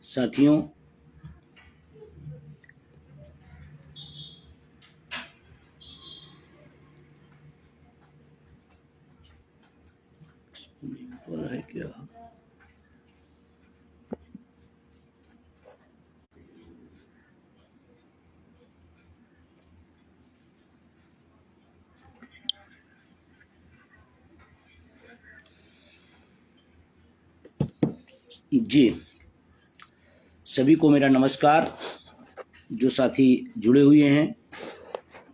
साथियों, है क्या जी, सभी को मेरा नमस्कार। जो साथी जुड़े हुए हैं,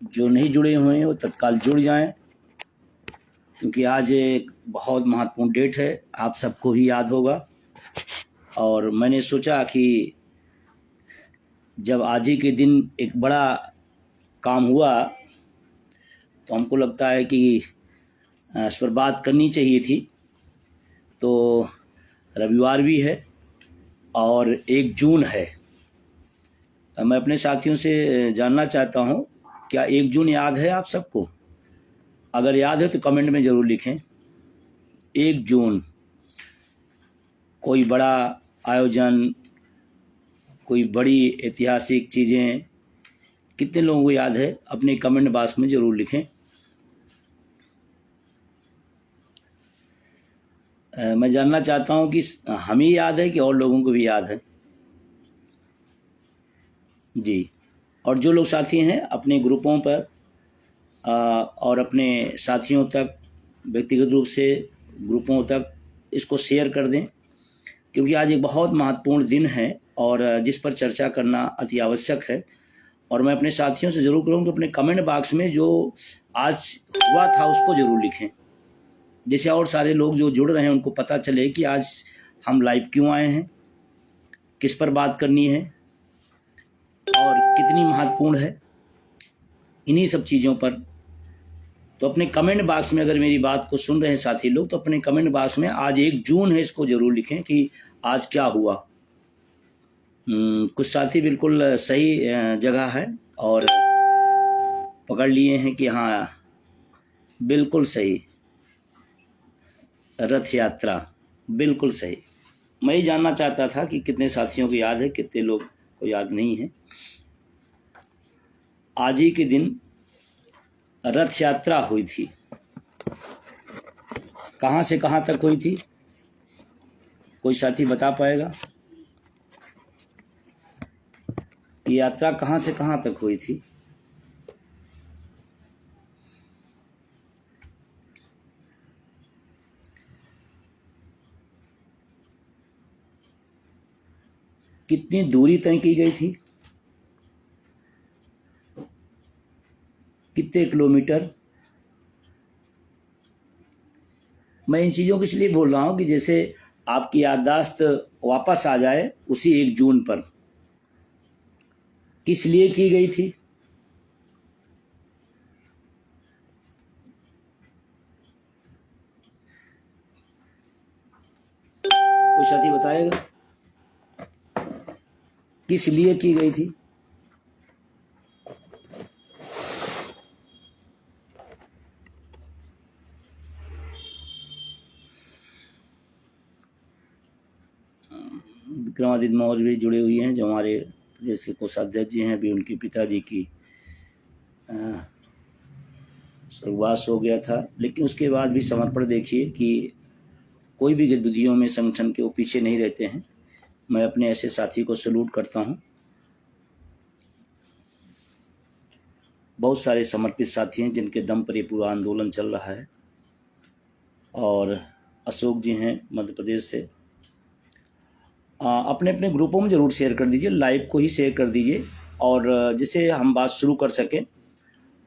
जो नहीं जुड़े हुए हैं वो तत्काल जुड़ जाएं, क्योंकि आज एक बहुत महत्वपूर्ण डेट है, आप सबको भी याद होगा। और मैंने सोचा कि जब आज ही के दिन एक बड़ा काम हुआ तो हमको लगता है कि इस पर बात करनी चाहिए थी। तो रविवार भी है और 1 जून है। मैं अपने साथियों से जानना चाहता हूं, क्या 1 जून याद है आप सबको? अगर याद है तो कमेंट में ज़रूर लिखें। 1 जून कोई बड़ा आयोजन, कोई बड़ी ऐतिहासिक चीज़ें कितने लोगों को याद है? अपने कमेंट बॉक्स में ज़रूर लिखें। मैं जानना चाहता हूं कि हमें याद है कि और लोगों को भी याद है जी। और जो लोग साथी हैं अपने ग्रुपों पर और अपने साथियों तक, व्यक्तिगत रूप से ग्रुपों तक इसको शेयर कर दें, क्योंकि आज एक बहुत महत्वपूर्ण दिन है और जिस पर चर्चा करना अति आवश्यक है। और मैं अपने साथियों से ज़रूर करूँ कि अपने कमेंट बॉक्स में जो आज हुआ था उसको ज़रूर लिखें, जैसे और सारे लोग जो जुड़ रहे हैं उनको पता चले कि आज हम लाइव क्यों आए हैं, किस पर बात करनी है और कितनी महत्वपूर्ण है, इन्हीं सब चीज़ों पर। तो अपने कमेंट बॉक्स में, अगर मेरी बात को सुन रहे हैं साथी लोग, तो अपने कमेंट बॉक्स में आज 1 जून है इसको ज़रूर लिखें कि आज क्या हुआ। कुछ साथी बिल्कुल सही जगह है और पकड़ लिए हैं कि हाँ बिल्कुल सही, रथ यात्रा, बिल्कुल सही। मैं ही जानना चाहता था कि कितने साथियों को याद है, कितने लोग को याद नहीं है। आज ही के दिन रथ यात्रा हुई थी। कहाँ से कहाँ तक हुई थी? कोई साथी बता पाएगा कि यात्रा कहाँ से कहाँ तक हुई थी? कितनी दूरी तय की गई थी? कितने किलोमीटर? मैं इन चीज़ों को इसलिए बोल रहा हूँ कि जैसे आपकी याददाश्त वापस आ जाए उसी 1 जून पर किस लिए की गई थी। कोई साथी बताएगा किस लिए की गई थी? विक्रमादित्य मौर्य भी जुड़े हुए हैं, जो हमारे प्रदेश के कोषाध्यक्ष जी हैं। अभी उनके पिताजी की स्वर्गवास हो गया था, लेकिन उसके बाद भी समर्पण देखिए कि कोई भी गतिविधियों में संगठन के वो पीछे नहीं रहते हैं। मैं अपने ऐसे साथी को सैल्यूट करता हूं। बहुत सारे समर्पित साथी हैं जिनके दम पर ये पूरा आंदोलन चल रहा है। और अशोक जी हैं मध्य प्रदेश से। अपने अपने ग्रुपों में ज़रूर शेयर कर दीजिए, लाइव को ही शेयर कर दीजिए, और जिससे हम बात शुरू कर सकें,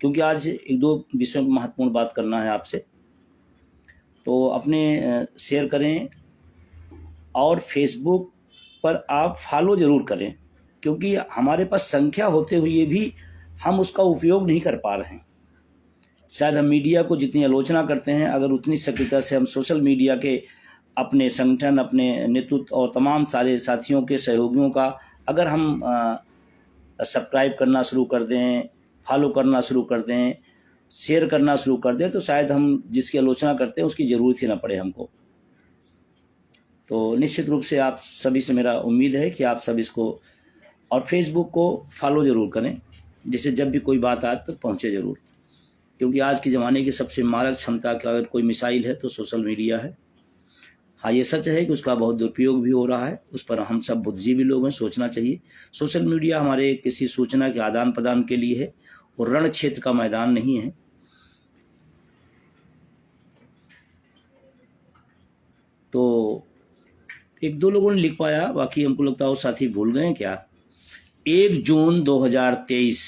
क्योंकि आज 1-2 विषयों पर महत्वपूर्ण बात करना है आपसे। तो अपने शेयर करें और फेसबुक पर आप फॉलो ज़रूर करें, क्योंकि हमारे पास संख्या होते हुए भी हम उसका उपयोग नहीं कर पा रहे हैं। शायद हम मीडिया को जितनी आलोचना करते हैं, अगर उतनी सक्रियता से हम सोशल मीडिया के अपने संगठन, अपने नेतृत्व और तमाम सारे साथियों के सहयोगियों का अगर हम सब्सक्राइब करना शुरू कर दें, फॉलो करना शुरू कर दें, शेयर करना शुरू कर दें, तो शायद हम जिसकी आलोचना करते हैं उसकी ज़रूरत ही ना पड़े हमको। तो निश्चित रूप से आप सभी से मेरा उम्मीद है कि आप सब इसको और फेसबुक को फॉलो ज़रूर करें, जिससे जब भी कोई बात आए तो पहुँचे ज़रूर, क्योंकि आज के ज़माने की सबसे मारक क्षमता का अगर कोई मिसाइल है तो सोशल मीडिया है। हाँ, ये सच है कि उसका बहुत दुरुपयोग भी हो रहा है, उस पर हम सब बुद्धिजीवी लोग हैं, सोचना चाहिए। सोशल मीडिया हमारे किसी सूचना के आदान प्रदान के लिए है और रण क्षेत्र का मैदान नहीं है। तो एक दो लोगों ने लिख पाया, बाकी हमको लगता है वो साथी भूल गए हैं क्या। 1 जून 2023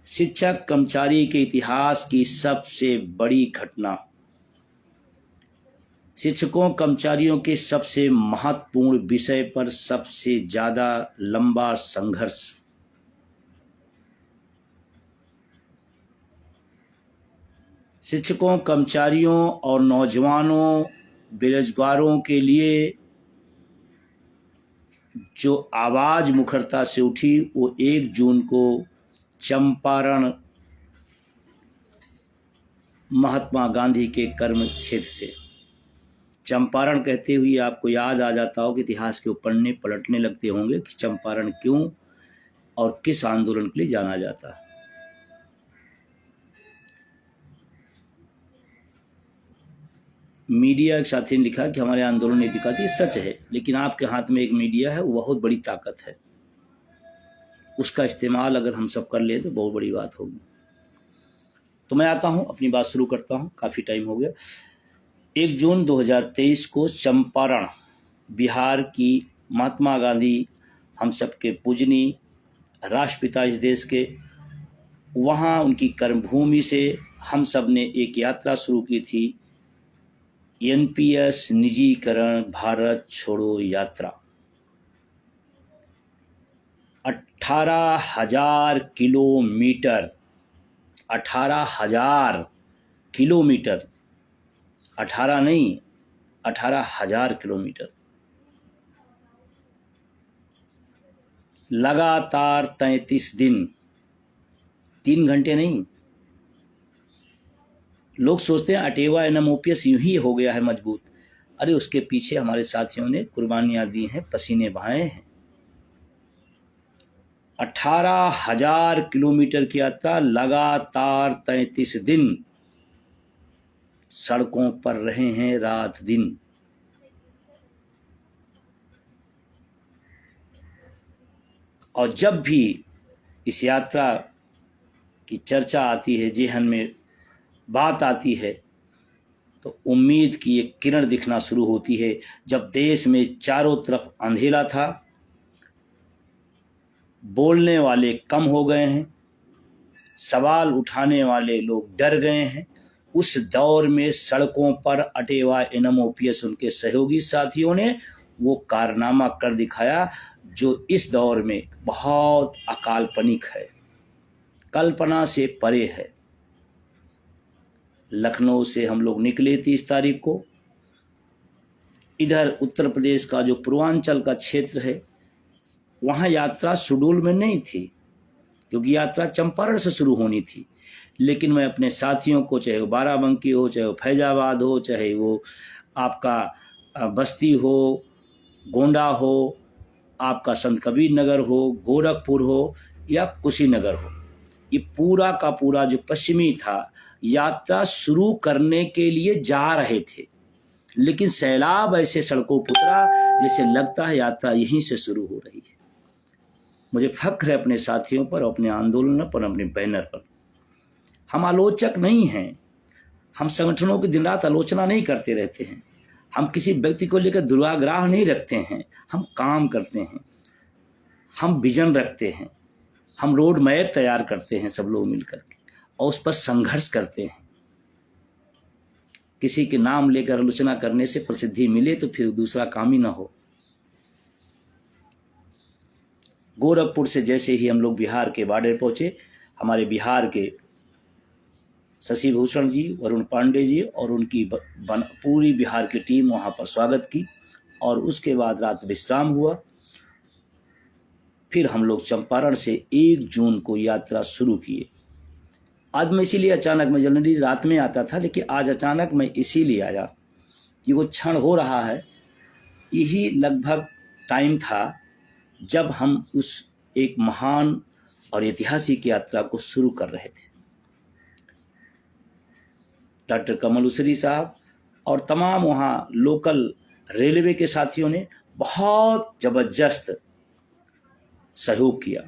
शिक्षक कर्मचारी के इतिहास की सबसे बड़ी घटना। शिक्षकों कर्मचारियों के सबसे महत्वपूर्ण विषय पर सबसे ज्यादा लंबा संघर्ष। शिक्षकों कर्मचारियों और नौजवानों बेरोजगारों के लिए जो आवाज मुखरता से उठी वो 1 जून को चंपारण महात्मा गांधी के कर्म क्षेत्र से। चंपारण कहते हुए आपको याद आ जाता हो कि इतिहास के पन्ने पलटने लगते होंगे कि चंपारण क्यों और किस आंदोलन के लिए जाना जाता है। मीडिया एक साथी ने लिखा कि हमारे आंदोलन ने दिखाती, सच है, लेकिन आपके हाथ में एक मीडिया है, वो बहुत बड़ी ताकत है, उसका इस्तेमाल अगर हम सब कर ले तो बहुत बड़ी बात होगी। तो मैं आता हूं, अपनी बात शुरू करता हूं, काफी टाइम हो गया। 1 जून 2023 को चंपारण बिहार की महात्मा गांधी हम सबके पूजनीय राष्ट्रपिता इस देश के, वहां उनकी कर्मभूमि से हम सब ने एक यात्रा शुरू की थी, एनपीएस निजीकरण भारत छोड़ो यात्रा। 18,000 किलोमीटर, 18,000 किलोमीटर, 18 नहीं 18,000 किलोमीटर, लगातार 33 दिन, 3 घंटे नहीं। लोग सोचते हैं अटेवा एनएमओपीएस यूं ही हो गया है मजबूत, अरे उसके पीछे हमारे साथियों ने कुर्बानियां दी हैं, पसीने बहाए हैं। 18,000 किलोमीटर की यात्रा, लगातार 33 दिन सड़कों पर रहे हैं रात दिन। और जब भी इस यात्रा की चर्चा आती है, जेहन में बात आती है, तो उम्मीद की एक किरण दिखना शुरू होती है। जब देश में चारों तरफ अंधेरा था, बोलने वाले कम हो गए हैं, सवाल उठाने वाले लोग डर गए हैं, उस दौर में सड़कों पर अटेवा एनएमओपीएस उनके सहयोगी साथियों ने वो कारनामा कर दिखाया जो इस दौर में बहुत अकाल्पनिक है, कल्पना से परे है। लखनऊ से हम लोग निकले 30 तारीख को। इधर उत्तर प्रदेश का जो पूर्वांचल का क्षेत्र है, वहाँ यात्रा शेड्यूल में नहीं थी, क्योंकि यात्रा चंपारण से शुरू होनी थी। लेकिन मैं अपने साथियों को, चाहे वो बाराबंकी हो, चाहे वो फैजाबाद हो, चाहे वो आपका बस्ती हो, गोंडा हो, आपका संत कबीर नगर हो, गोरखपुर हो या कुशीनगर हो, ये पूरा का पूरा जो पश्चिमी था, यात्रा शुरू करने के लिए जा रहे थे, लेकिन सैलाब ऐसे सड़कों पर उतरा जैसे लगता है यात्रा यहीं से शुरू हो रही है। मुझे फख्र है अपने साथियों पर, अपने आंदोलन पर, अपने बैनर पर। हम आलोचक नहीं हैं, हम संगठनों की दिन रात आलोचना नहीं करते रहते हैं, हम किसी व्यक्ति को लेकर दुराग्रह नहीं रखते हैं, हम काम करते हैं, हम विजन रखते हैं, हम रोड मैप तैयार करते हैं सब लोग मिलकर के, और उस पर संघर्ष करते हैं। किसी के नाम लेकर आलोचना करने से प्रसिद्धि मिले तो फिर दूसरा काम ही ना हो। गोरखपुर से जैसे ही हम लोग बिहार के बॉर्डर पहुंचे, हमारे बिहार के शशि भूषण जी, वरुण पांडे जी और उनकी पूरी बिहार की टीम वहां पर स्वागत की, और उसके बाद रात विश्राम हुआ। फिर हम लोग चंपारण से 1 जून को यात्रा शुरू किए। आज मैं इसीलिए अचानक, मैं जनरली रात में आता था, लेकिन आज अचानक मैं इसीलिए आया कि वो क्षण हो रहा है, यही लगभग टाइम था जब हम उस एक महान और ऐतिहासिक यात्रा को शुरू कर रहे थे। डॉक्टर कमल उसरी साहब और तमाम वहाँ लोकल रेलवे के साथियों ने बहुत जबरदस्त सहयोग किया।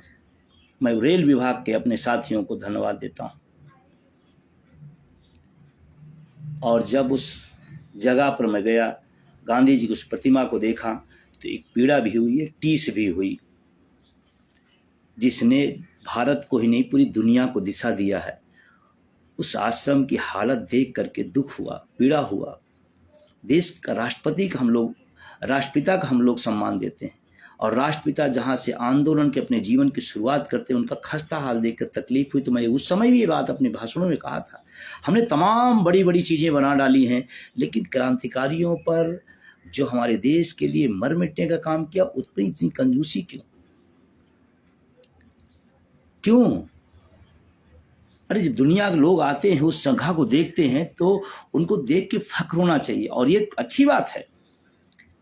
मैं रेल विभाग के अपने साथियों को धन्यवाद देता हूँ। और जब उस जगह पर मैं गया, गांधी जी की उस प्रतिमा को देखा, तो एक पीड़ा भी हुई है, टीस भी हुई, जिसने भारत को ही नहीं पूरी दुनिया को दिशा दिया है। उस आश्रम की हालत देख करके दुख हुआ, पीड़ा हुआ। देश का राष्ट्रपति का हम लोग, राष्ट्रपिता का हम लोग सम्मान देते हैं, और राष्ट्रपिता जहाँ से आंदोलन के अपने जीवन की शुरुआत करते हैं, उनका खस्ता हाल देखकर तकलीफ हुई। तो मैंने उस समय भी ये बात अपने भाषणों में कहा था, हमने तमाम बड़ी बड़ी चीज़ें बना डाली हैं, लेकिन क्रांतिकारियों पर जो हमारे देश के लिए मर मिटने का काम किया, उस पर इतनी कंजूसी क्यों? अरे जब दुनिया के लोग आते हैं, उस जगह को देखते हैं, तो उनको देख के फख्र होना चाहिए। और ये अच्छी बात है,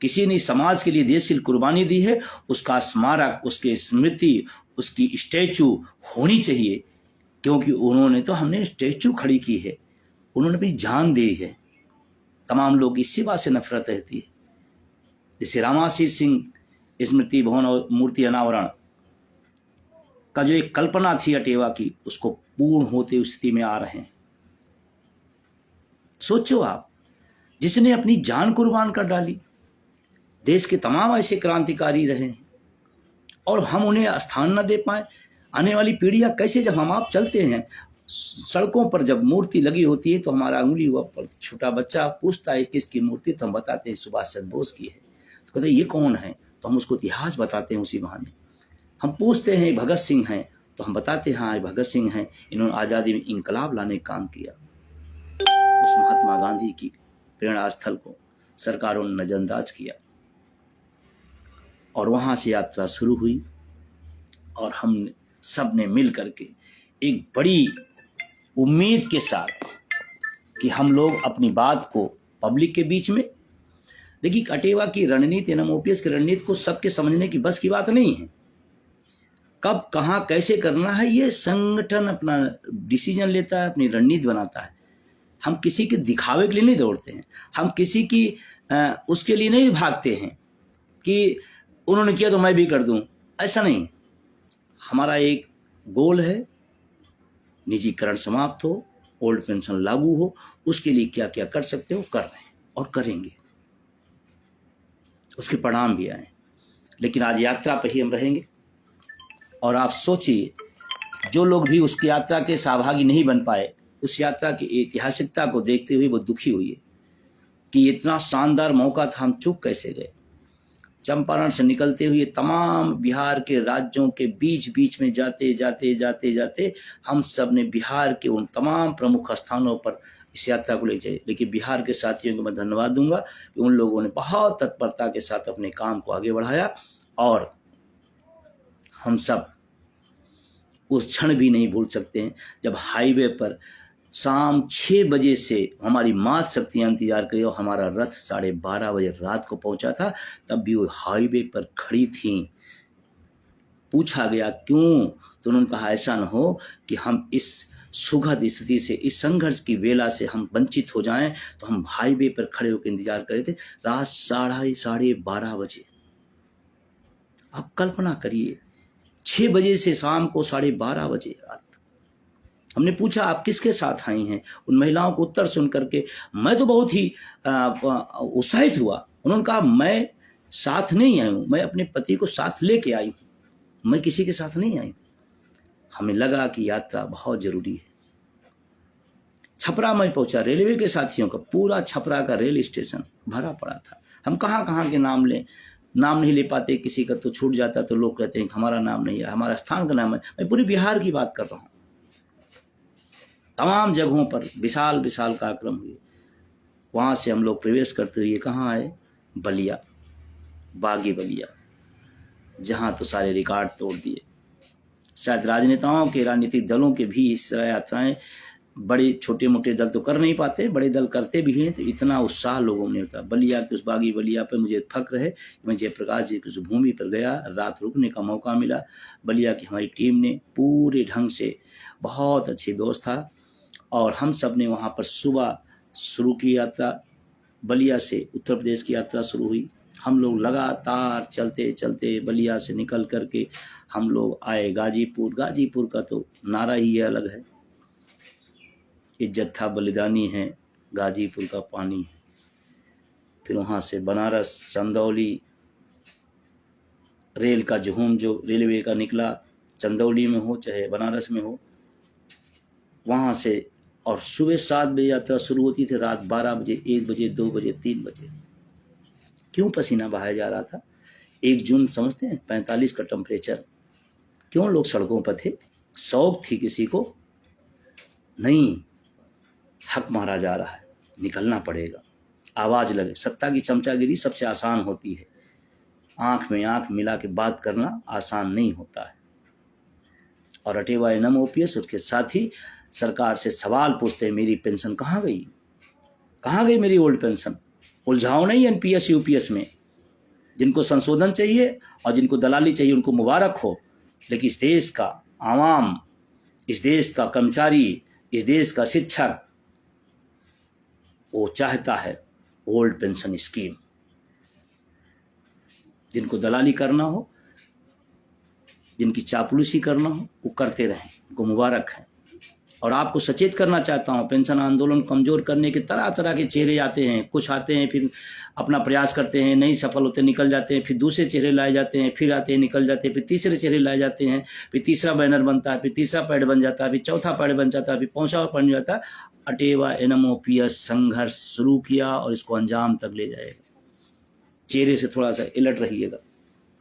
किसी ने समाज के लिए, देश के लिए कुर्बानी दी है, उसका स्मारक, उसकी स्मृति, उसकी स्टैचू होनी चाहिए, क्योंकि उन्होंने तो, हमने स्टैचू खड़ी की है, उन्होंने भी जान दी है। तमाम लोग इसी बात से नफरत रहती है। जैसे रामाशीष सिंह स्मृति भवन और मूर्ति अनावरण का जो एक कल्पना थी अटेवा की, उसको पूर्ण होते स्थिति में आ रहे हैं। सोचो आप, जिसने अपनी जान कुर्बान कर डाली, देश के तमाम ऐसे क्रांतिकारी रहे हैं, और हम उन्हें स्थान न दे पाए। आने वाली पीढ़ियां कैसे, जब हम आप चलते हैं सड़कों पर, जब मूर्ति लगी होती है, तो हमारा उंगली हुआ पर छोटा बच्चा पूछता है किसकी मूर्ति, तो हम बताते हैं सुभाष चंद्र बोस की है। तो कहते हैं ये कौन है, तो हम उसको इतिहास बताते हैं उसी बहाने। हम पूछते हैं भगत सिंह हैं, तो हम बताते हैं हाँ भगत सिंह हैं, इन्होंने आज़ादी में इनकलाब लाने का काम किया। उस महात्मा गांधी की प्रेरणा स्थल को सरकारों ने नजरअंदाज किया, और वहां से यात्रा शुरू हुई, और हम सब ने मिल करके एक बड़ी उम्मीद के साथ कि हम लोग अपनी बात को पब्लिक के बीच में, देखिए अटेवा की रणनीति, ओपीएस की रणनीति को सबके समझने की बस की बात नहीं है। कब कहाँ कैसे करना है, ये संगठन अपना डिसीजन लेता है, अपनी रणनीति बनाता है। हम किसी के दिखावे के लिए नहीं दौड़ते हैं, हम किसी की उसके लिए नहीं भागते हैं कि उन्होंने किया तो मैं भी कर दूं, ऐसा नहीं। हमारा एक गोल है, निजीकरण समाप्त हो, ओल्ड पेंशन लागू हो, उसके लिए क्या क्या कर सकते हो कर रहे हैं और करेंगे, उसके परिणाम भी आए। लेकिन आज यात्रा पर ही हम रहेंगे, और आप सोचिए, जो लोग भी उस यात्रा के सहभागी नहीं बन पाए, उस यात्रा की ऐतिहासिकता को देखते हुए वो दुखी हुई है कि इतना शानदार मौका था, हम चूक कैसे गए। चंपारण से निकलते हुए तमाम बिहार के राज्यों के बीच बीच में जाते जाते जाते जाते हम सब ने बिहार के उन तमाम प्रमुख स्थानों पर इस यात्रा को ले जाए। लेकिन बिहार के साथियों को मैं धन्यवाद दूंगा कि उन लोगों ने बहुत तत्परता के साथ अपने काम को आगे बढ़ाया, और हम सब उस क्षण भी नहीं भूल सकते हैं जब हाईवे पर शाम 6 बजे से हमारी मात शक्तियाँ इंतजार करी और हमारा रथ 12:30 बजे रात को पहुंचा था, तब भी वो हाईवे पर खड़ी थी। पूछा गया क्यों, तो उन्होंने कहा ऐसा न हो कि हम इस सुखद स्थिति से, इस संघर्ष की वेला से हम वंचित हो जाएं, तो हम हाईवे पर खड़े होकर इंतजार कर रहे थे रात 12:30 बजे। आप कल्पना करिए, 6 बजे से शाम को 12:30 बजे रात। हमने पूछा आप किसके साथ आई हैं? उन महिलाओं को उत्तर सुन करके मैं तो बहुत ही उत्साहित हुआ। उन्होंने कहा मैं साथ नहीं आई हूँ, मैं अपने पति को साथ लेके आई हूँ, मैं किसी के साथ नहीं आई। हमें लगा कि यात्रा बहुत जरूरी है। छपरा में पहुंचा, रेलवे के साथियों का पूरा छपरा का रेल स्टेशन भरा पड़ा था। हम कहाँ कहाँ के नाम लें, नाम नहीं ले पाते, किसी का तो छूट जाता तो लोग कहते हैं कि हमारा नाम नहीं है, हमारा स्थान का नाम है। मैं पूरी बिहार की बात कर रहा हूँ। तमाम जगहों पर विशाल विशाल कार्यक्रम हुए। वहाँ से हम लोग प्रवेश करते हुए कहाँ आए? बलिया, बागी बलिया, जहाँ तो सारे रिकॉर्ड तोड़ दिए। शायद राजनेताओं के, राजनीतिक दलों के भी इस तरह यात्राएं बड़े छोटे मोटे दल तो कर नहीं पाते, बड़े दल करते भी हैं, तो इतना उत्साह लोगों में होता। बलिया के उस बागी बलिया पर मुझे फक्र है कि मैं जयप्रकाश जी की उस भूमि पर गया, रात रुकने का मौका मिला। बलिया की हमारी टीम ने पूरे ढंग से बहुत अच्छी व्यवस्था, और हम सब ने वहाँ पर सुबह शुरू की यात्रा। बलिया से उत्तर प्रदेश की यात्रा शुरू हुई। हम लोग लगातार चलते चलते बलिया से निकल करके हम लोग आए गाजीपुर। गाजीपुर का तो नारा ही अलग है, इज्जत था बलिदानी है, गाजीपुर का पानी है। फिर वहाँ से बनारस, चंदौली, रेल का जुहूम जो रेलवे का निकला, चंदौली में हो चाहे बनारस में हो, वहाँ से, और सुबह 7 बजे यात्रा शुरू होती थी, रात 12 बजे, 1 बजे, 2 बजे, 3 बजे। क्यों पसीना बहाया जा रहा था? 1 जून समझते हैं, 45 का टेम्परेचर। क्यों लोग सड़कों पर थे? शौक थी किसी को? नहीं, हक मारा जा रहा है, निकलना पड़ेगा, आवाज लगे। सत्ता की चमचागिरी सबसे आसान होती है, आंख में आंख मिला के बात करना आसान नहीं होता है। और अटेवा एनम ओपीएस उसके साथी सरकार से सवाल पूछते हैं, मेरी पेंशन कहाँ गई? कहाँ गई मेरी ओल्ड पेंशन? उलझाओ नहीं एनपीएस यूपीएस में। जिनको संशोधन चाहिए और जिनको दलाली चाहिए उनको मुबारक हो, लेकिन इस देश का आवाम, इस देश का कर्मचारी, इस देश का शिक्षक, वो चाहता है ओल्ड पेंशन स्कीम। जिनको दलाली करना हो, जिनकी चापलूसी करना हो, वो करते रहें, उनको मुबारक है। और आपको सचेत करना चाहता हूँ, पेंशन आंदोलन कमजोर करने के तरह तरह के चेहरे आते हैं। कुछ आते हैं, फिर अपना प्रयास करते हैं, नहीं सफल होते, निकल जाते हैं, फिर दूसरे चेहरे लाए जाते हैं, फिर आते हैं, निकल जाते हैं, फिर तीसरे चेहरे लाए जाते हैं, फिर तीसरा बैनर बनता है, फिर तीसरा पैड बन जाता है, फिर चौथा पैड बन जाता है, फिर पांचवा बन जाता है। अटेवा एनम ओपीएस संघर्ष शुरू किया और इसको अंजाम तक ले जाएगा। चेहरे से थोड़ा सा अलर्ट रहिएगा।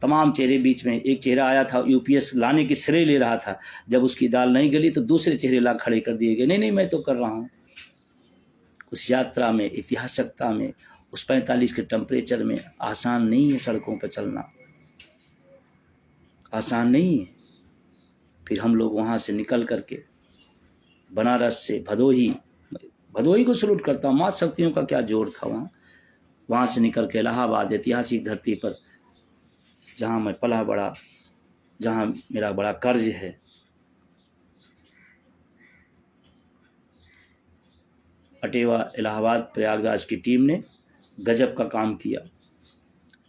तमाम चेहरे बीच में एक चेहरा आया था, यूपीएस लाने की श्रेय ले रहा था, जब उसकी दाल नहीं गली तो दूसरे चेहरे ला खड़े कर दिए गए, नहीं नहीं मैं तो कर रहा हूँ। उस यात्रा में, ऐतिहासिकता में, उस 45 के टेम्परेचर में आसान नहीं है सड़कों पर चलना, आसान नहीं है। फिर हम लोग वहाँ से निकल करके बनारस से भदोही को सलूट करता हूँ, माँ शक्तियों का क्या जोर था वहाँ से निकल के इलाहाबाद, ऐतिहासिक धरती पर जहाँ मैं पला बड़ा, जहाँ मेरा बड़ा कर्ज है। अटेवा, इलाहाबाद, प्रयागराज की टीम ने गजब का काम किया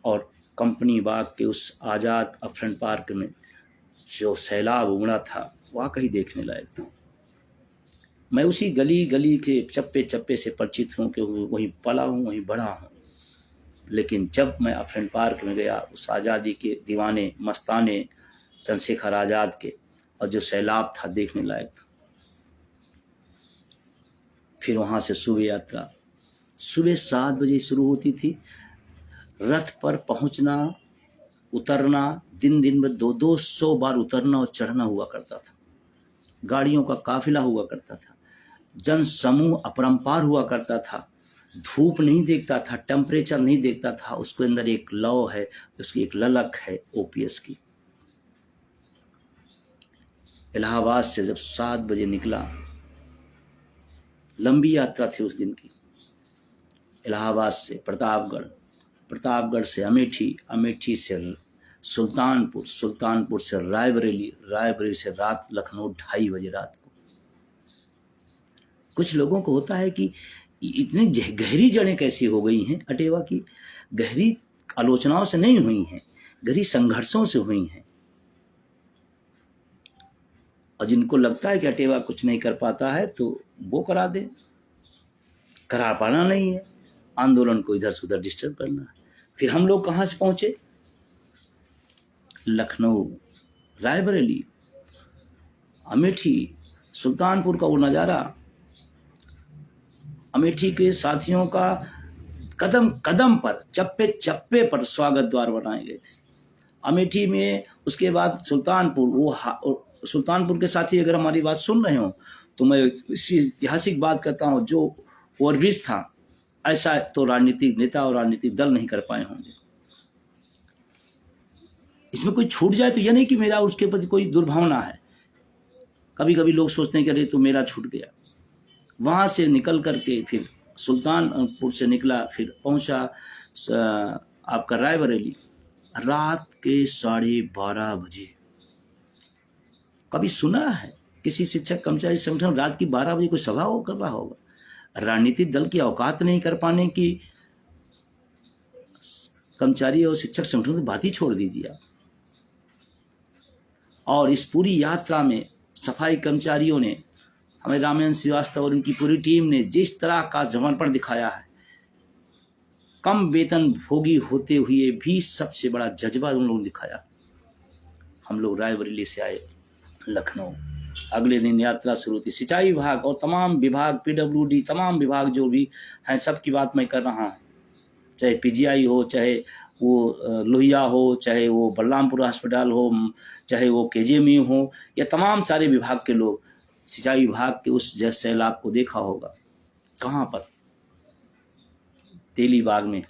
और कंपनी बाग के उस आज़ाद अफरन पार्क में जो सैलाब उमड़ा था वाकई देखने लायक था। मैं उसी गली गली के चप्पे चप्पे से परिचित हूँ कि वहीं पला हूँ, वहीं बढ़ा हूँ। लेकिन जब मैं अफरन पार्क में गया, उस आज़ादी के दीवाने मस्ताने चंद्रशेखर आज़ाद के, और जो सैलाब था देखने लायक था। फिर वहाँ से सुबह यात्रा, सुबह 7 बजे शुरू होती थी। रथ पर पहुँचना, उतरना, दिन दिन में 200 बार उतरना और चढ़ना हुआ करता था। गाड़ियों का काफिला हुआ करता था, जन समूह अपरंपार हुआ करता था। धूप नहीं देखता था, टेम्परेचर नहीं देखता था, उसके अंदर एक लौ है, उसकी एक ललक है ओपीएस की। इलाहाबाद से जब 7 बजे निकला, लंबी यात्रा थी उस दिन की। इलाहाबाद से प्रतापगढ़, प्रतापगढ़ से अमेठी, अमेठी से सुल्तानपुर, सुल्तानपुर से रायबरेली, रायबरेली से रात लखनऊ 2:30 बजे रात को। कुछ लोगों को होता है कि इतनी गहरी जड़ें कैसी हो गई हैं अटेवा की। गहरी आलोचनाओं से नहीं हुई हैं, गहरी संघर्षों से हुई हैं। और जिनको लगता है कि अटेवा कुछ नहीं कर पाता है तो वो करा दे, करा पाना नहीं है, आंदोलन को इधर से उधर डिस्टर्ब करना है। फिर हम लोग कहाँ से पहुंचे? लखनऊ, रायबरेली, अमेठी, सुल्तानपुर का वो नज़ारा, अमेठी के साथियों का कदम कदम पर, चप्पे चप्पे पर स्वागत द्वार बनाए गए थे। अमेठी में, उसके बाद सुल्तानपुर, वो सुल्तानपुर के साथी अगर हमारी बात सुन रहे हो तो मैं इसी ऐतिहासिक बात करता हूँ, जो ओवरब्रिज था ऐसा तो राजनीतिक नेता और राजनीतिक दल नहीं कर पाए होंगे। इसमें कोई छूट जाए तो यह नहीं कि मेरा उसके प्रति कोई दुर्भावना है। कभी कभी लोग सोचते हैं कि अरे तो मेरा छूट गया, वहाँ से निकल करके फिर सुल्तानपुर से निकला, फिर पहुँचा आपका रायबरेली रात के 12:30 बजे। कभी सुना है किसी शिक्षक कर्मचारी संगठन रात की 12 बजे कोई सभा हो कर रहा होगा? राजनीतिक दल की औकात नहीं कर पाने की कर्मचारी और शिक्षक संगठनों की बात ही छोड़ दीजिए आप। और इस पूरी यात्रा में सफाई कर्मचारियों ने, हमें रामेंद्र श्रीवास्तव और उनकी पूरी टीम ने जिस तरह का समर्पण दिखाया है, कम वेतन भोगी होते हुए भी सबसे बड़ा जज्बा उन लोगों ने दिखाया। हम लोग रायबरेली से आए लखनऊ, अगले दिन यात्रा शुरू थी। सिंचाई विभाग और तमाम विभाग, पीडब्ल्यूडी, तमाम विभाग जो भी हैं सबकी बात मैं कर रहा हूँ, चाहे पीजीआई हो, चाहे वो लोहिया हो, चाहे वो बलरामपुर अस्पताल हो, चाहे वो केजीएमयू हो, या तमाम सारे विभाग के लोग सिंचाई विभाग के उस सैलाब को देखा होगा। कहाँ पर? तेलीबाग में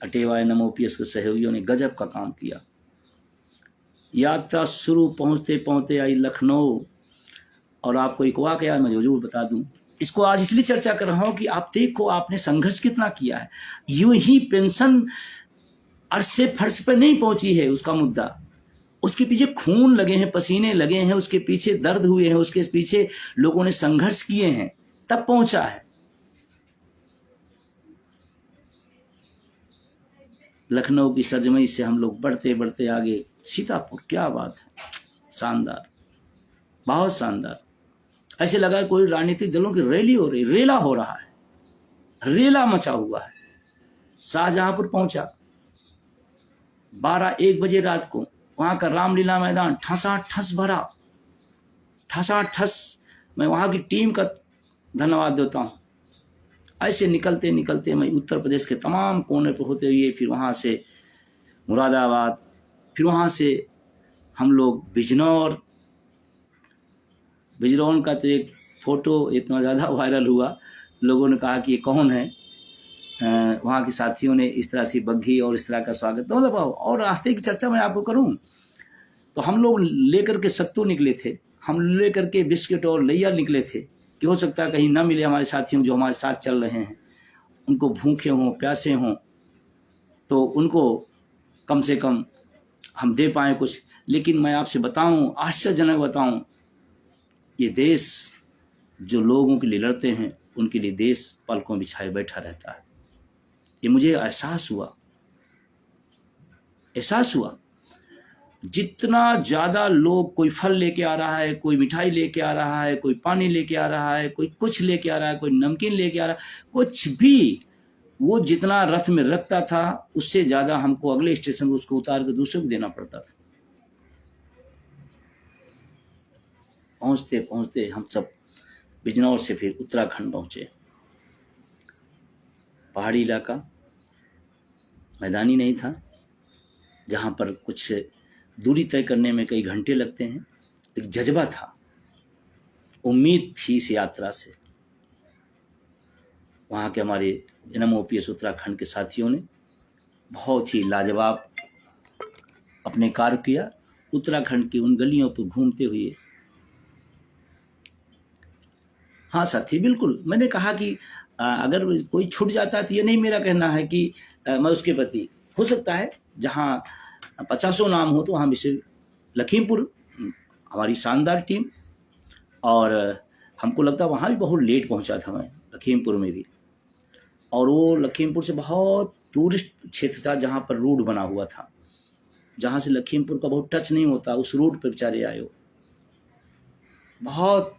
अटेवा NMOPS के सहयोगियों ने गजब का काम किया। यात्रा शुरू पहुँचते पहुँचते आई लखनऊ। और आपको एक वाकया मैं जरूर बता दूं, इसको आज इसलिए चर्चा कर रहा हूं कि आप देखो आपने संघर्ष कितना किया है। यूं ही पेंशन अर्श से फर्श पर नहीं पहुंची है उसका मुद्दा, उसके पीछे खून लगे हैं, पसीने लगे हैं, उसके पीछे दर्द हुए हैं, उसके पीछे लोगों ने संघर्ष किए हैं, तब पहुंचा है। लखनऊ की सरजमई से हम लोग बढ़ते बढ़ते आगे सीतापुर। क्या बात है, शानदार, बहुत शानदार। ऐसे लगा कोई राजनीतिक दलों की रैली हो रही, रेला हो रहा है, रेला मचा हुआ है। शाहजहांपुर पहुंचा 12-1 बजे रात को। वहां का रामलीला मैदान ठसाठस भरा, ठसाठस। मैं वहां की टीम का धन्यवाद देता हूं। ऐसे निकलते निकलते मैं उत्तर प्रदेश के तमाम कोने पर होते हुए फिर वहां से मुरादाबाद, फिर वहां से हम लोग बिजनौर। बिजनौर का तो एक फोटो इतना ज़्यादा वायरल हुआ, लोगों ने कहा कि ये कौन है। वहाँ के साथियों ने इस तरह से बग्घी और इस तरह का स्वागत। तो मतलब और रास्ते की चर्चा मैं आपको करूं तो हम लोग लेकर के सत्तू निकले थे, हम लेकर के बिस्किट और लैया निकले थे कि हो सकता है कहीं ना मिले हमारे साथियों जो हमारे साथ चल रहे हैं, उनको भूखे हों, प्यासे हों, तो उनको कम से कम हम दे पाएँ कुछ। लेकिन मैं आपसे बताऊं, आश्चर्यजनक बताऊं, ये देश जो लोगों के लिए लड़ते हैं उनके लिए देश पलकों बिछाए बैठा रहता है। ये मुझे एहसास हुआ। जितना ज्यादा लोग, कोई फल लेके आ रहा है, कोई मिठाई लेके आ रहा है, कोई पानी लेके आ रहा है, कोई कुछ लेके आ रहा है, कोई नमकीन लेके आ रहा है, कुछ भी, वो जितना रथ में रखता था उससे ज्यादा हमको अगले स्टेशन पर उसको उतार के दूसरे को देना पड़ता था। पहुंचते पहुंचते हम सब बिजनौर से फिर उत्तराखंड पहुंचे। पहाड़ी इलाका, मैदानी नहीं था, जहाँ पर कुछ दूरी तय करने में कई घंटे लगते हैं। एक जज्बा था, उम्मीद थी इस यात्रा से। वहाँ के हमारे NMOPS उत्तराखंड के साथियों ने बहुत ही लाजवाब अपने कार्य किया। उत्तराखंड की उन गलियों पर घूमते हुए, हाँ साथी, बिल्कुल मैंने कहा कि अगर कोई छूट जाता है तो ये नहीं मेरा कहना है कि मैं उसके प्रति, हो सकता है जहाँ 50 नाम हो तो वहाँ विषय लखीमपुर हमारी शानदार टीम, और हमको लगता है वहाँ भी बहुत लेट पहुँचा था मैं, लखीमपुर में भी। और वो लखीमपुर से बहुत टूरिस्ट क्षेत्र था जहाँ पर रोड बना हुआ था, जहाँ से लखीमपुर का बहुत टच नहीं होता, उस रोड पर बेचारे आए हो बहुत।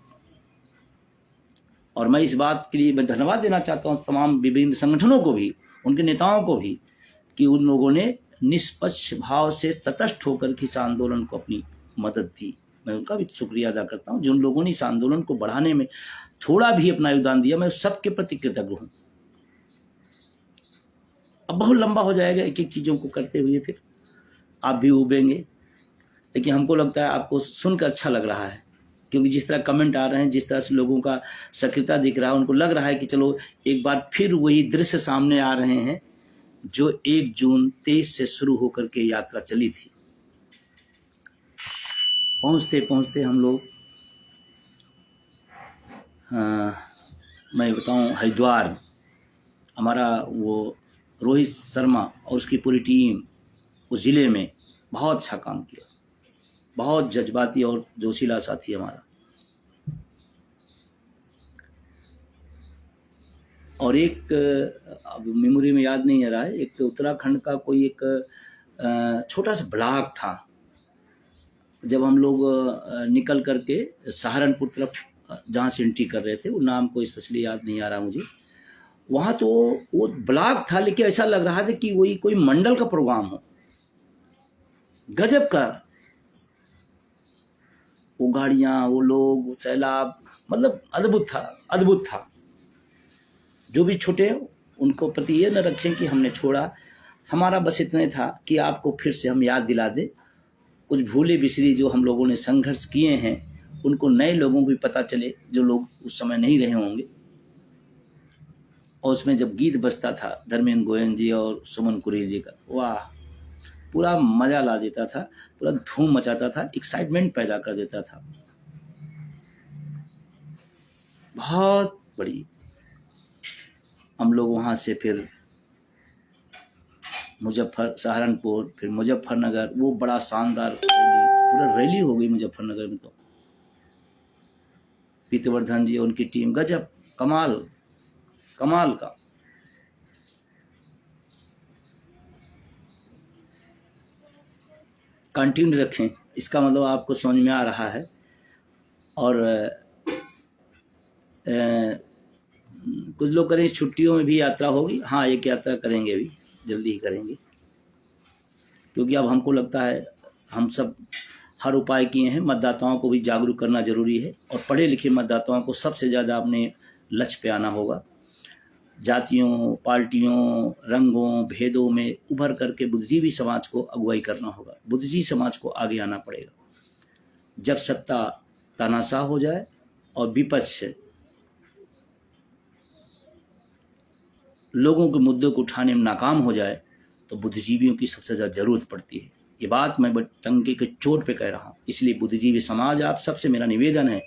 और मैं इस बात के लिए मैं धन्यवाद देना चाहता हूँ तमाम विभिन्न संगठनों को भी, उनके नेताओं को भी, कि उन लोगों ने निष्पक्ष भाव से तटस्थ होकर के इस आंदोलन को अपनी मदद दी। मैं उनका भी शुक्रिया अदा करता हूँ जिन लोगों ने इस आंदोलन को बढ़ाने में थोड़ा भी अपना योगदान दिया। मैं सबके प्रति कृतज्ञ हूँ। अब बहुत लंबा हो जाएगा एक एक चीज़ों को करते हुए, फिर आप भी उबेंगे, लेकिन हमको लगता है आपको सुनकर अच्छा लग रहा है, क्योंकि जिस तरह कमेंट आ रहे हैं, जिस तरह से लोगों का सक्रियता दिख रहा है, उनको लग रहा है कि चलो एक बार फिर वही दृश्य सामने आ रहे हैं जो 1 जून 23 से शुरू होकर के यात्रा चली थी। पहुंचते पहुंचते हम लोग मैं बताऊं, हरिद्वार हमारा वो रोहित शर्मा और उसकी पूरी टीम उस ज़िले में बहुत अच्छा काम किया। बहुत जज्बाती और जोशीला साथी हमारा। और एक अब मेमोरी में याद नहीं आ रहा है, एक उत्तराखंड का कोई एक छोटा सा ब्लॉक था। जब हम लोग निकल करके सहारनपुर तरफ जहाँ से एंट्री कर रहे थे, वो नाम को स्पेशली याद नहीं आ रहा मुझे, वहाँ तो वो ब्लॉक था, लेकिन ऐसा लग रहा था कि वही कोई मंडल का प्रोग्राम हो। गजब का वो गाड़ियाँ, वो लोग, वो सैलाब, मतलब अद्भुत था, अद्भुत था। जो भी छूटे उनको प्रति ये न रखें कि हमने छोड़ा। हमारा बस इतने था कि आपको फिर से हम याद दिला दें, कुछ भूले बिसरी जो हम लोगों ने संघर्ष किए हैं, उनको नए लोगों को भी पता चले जो लोग उस समय नहीं रहे होंगे। और उसमें जब गीत बजता था धर्मेंद्र गोयन जी और सुमन कुरेल जी का, वाह, पूरा मजा ला देता था, पूरा धूम मचाता था, एक्साइटमेंट पैदा कर देता था। बहुत बड़ी। हम लोग वहाँ से फिर सहारनपुर, फिर मुजफ्फरनगर, वो बड़ा शानदार पूरा रैली हो गई मुजफ्फरनगर में। तो पीतवर्धन जी और उनकी टीम, गजब, कमाल कमाल का। कंटिन्यू रखें, इसका मतलब आपको समझ में आ रहा है। और कुछ लोग करें छुट्टियों में भी यात्रा होगी। हाँ, एक यात्रा करेंगे, भी जल्दी ही करेंगे, क्योंकि अब हमको लगता है हम सब हर उपाय किए हैं। मतदाताओं को भी जागरूक करना जरूरी है, और पढ़े लिखे मतदाताओं को सबसे ज़्यादा अपने लक्ष्य पे आना होगा। जातियों, पार्टियों, रंगों, भेदों में उभर करके बुद्धिजीवी समाज को अगुवाई करना होगा। बुद्धिजीवी समाज को आगे आना पड़ेगा। जब सत्ता तानाशाह हो जाए और विपक्ष लोगों के मुद्दों को उठाने में नाकाम हो जाए, तो बुद्धिजीवियों की सबसे ज़्यादा जरूरत पड़ती है। ये बात मैं टंके के चोट पे कह रहा हूँ। इसलिए बुद्धिजीवी समाज, आप सबसे मेरा निवेदन है,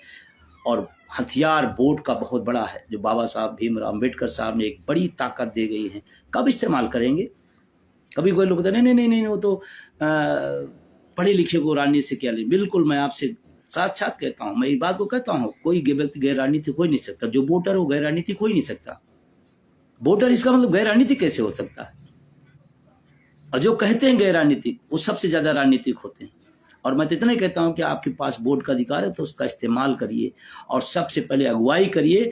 और हथियार वोट का बहुत बड़ा है, जो बाबा साहब भीमराव अम्बेडकर साहब ने एक बड़ी ताकत दे गई है। कब इस्तेमाल करेंगे? कभी कोई लोग कहते नहीं नहीं नहीं, वो तो पढ़े लिखे को राजनीति से क्या ले। बिल्कुल, मैं आपसे साथ साथ कहता हूँ, मैं इस बात को कहता हूँ, कोई व्यक्ति गैर राजनीतिक हो ही नहीं सकता। जो वोटर हो गैर राजनीतिक हो ही नहीं सकता। वोटर, इसका मतलब गैर राजनीतिक कैसे हो सकता है? और जो कहते हैं गैर राजनीतिक, वो सबसे ज्यादा राजनीतिक होते हैं। और मैं तो इतना ही कहता हूं कि आपके पास वोट का अधिकार है, तो उसका इस्तेमाल करिए, और सबसे पहले अगुवाई करिए।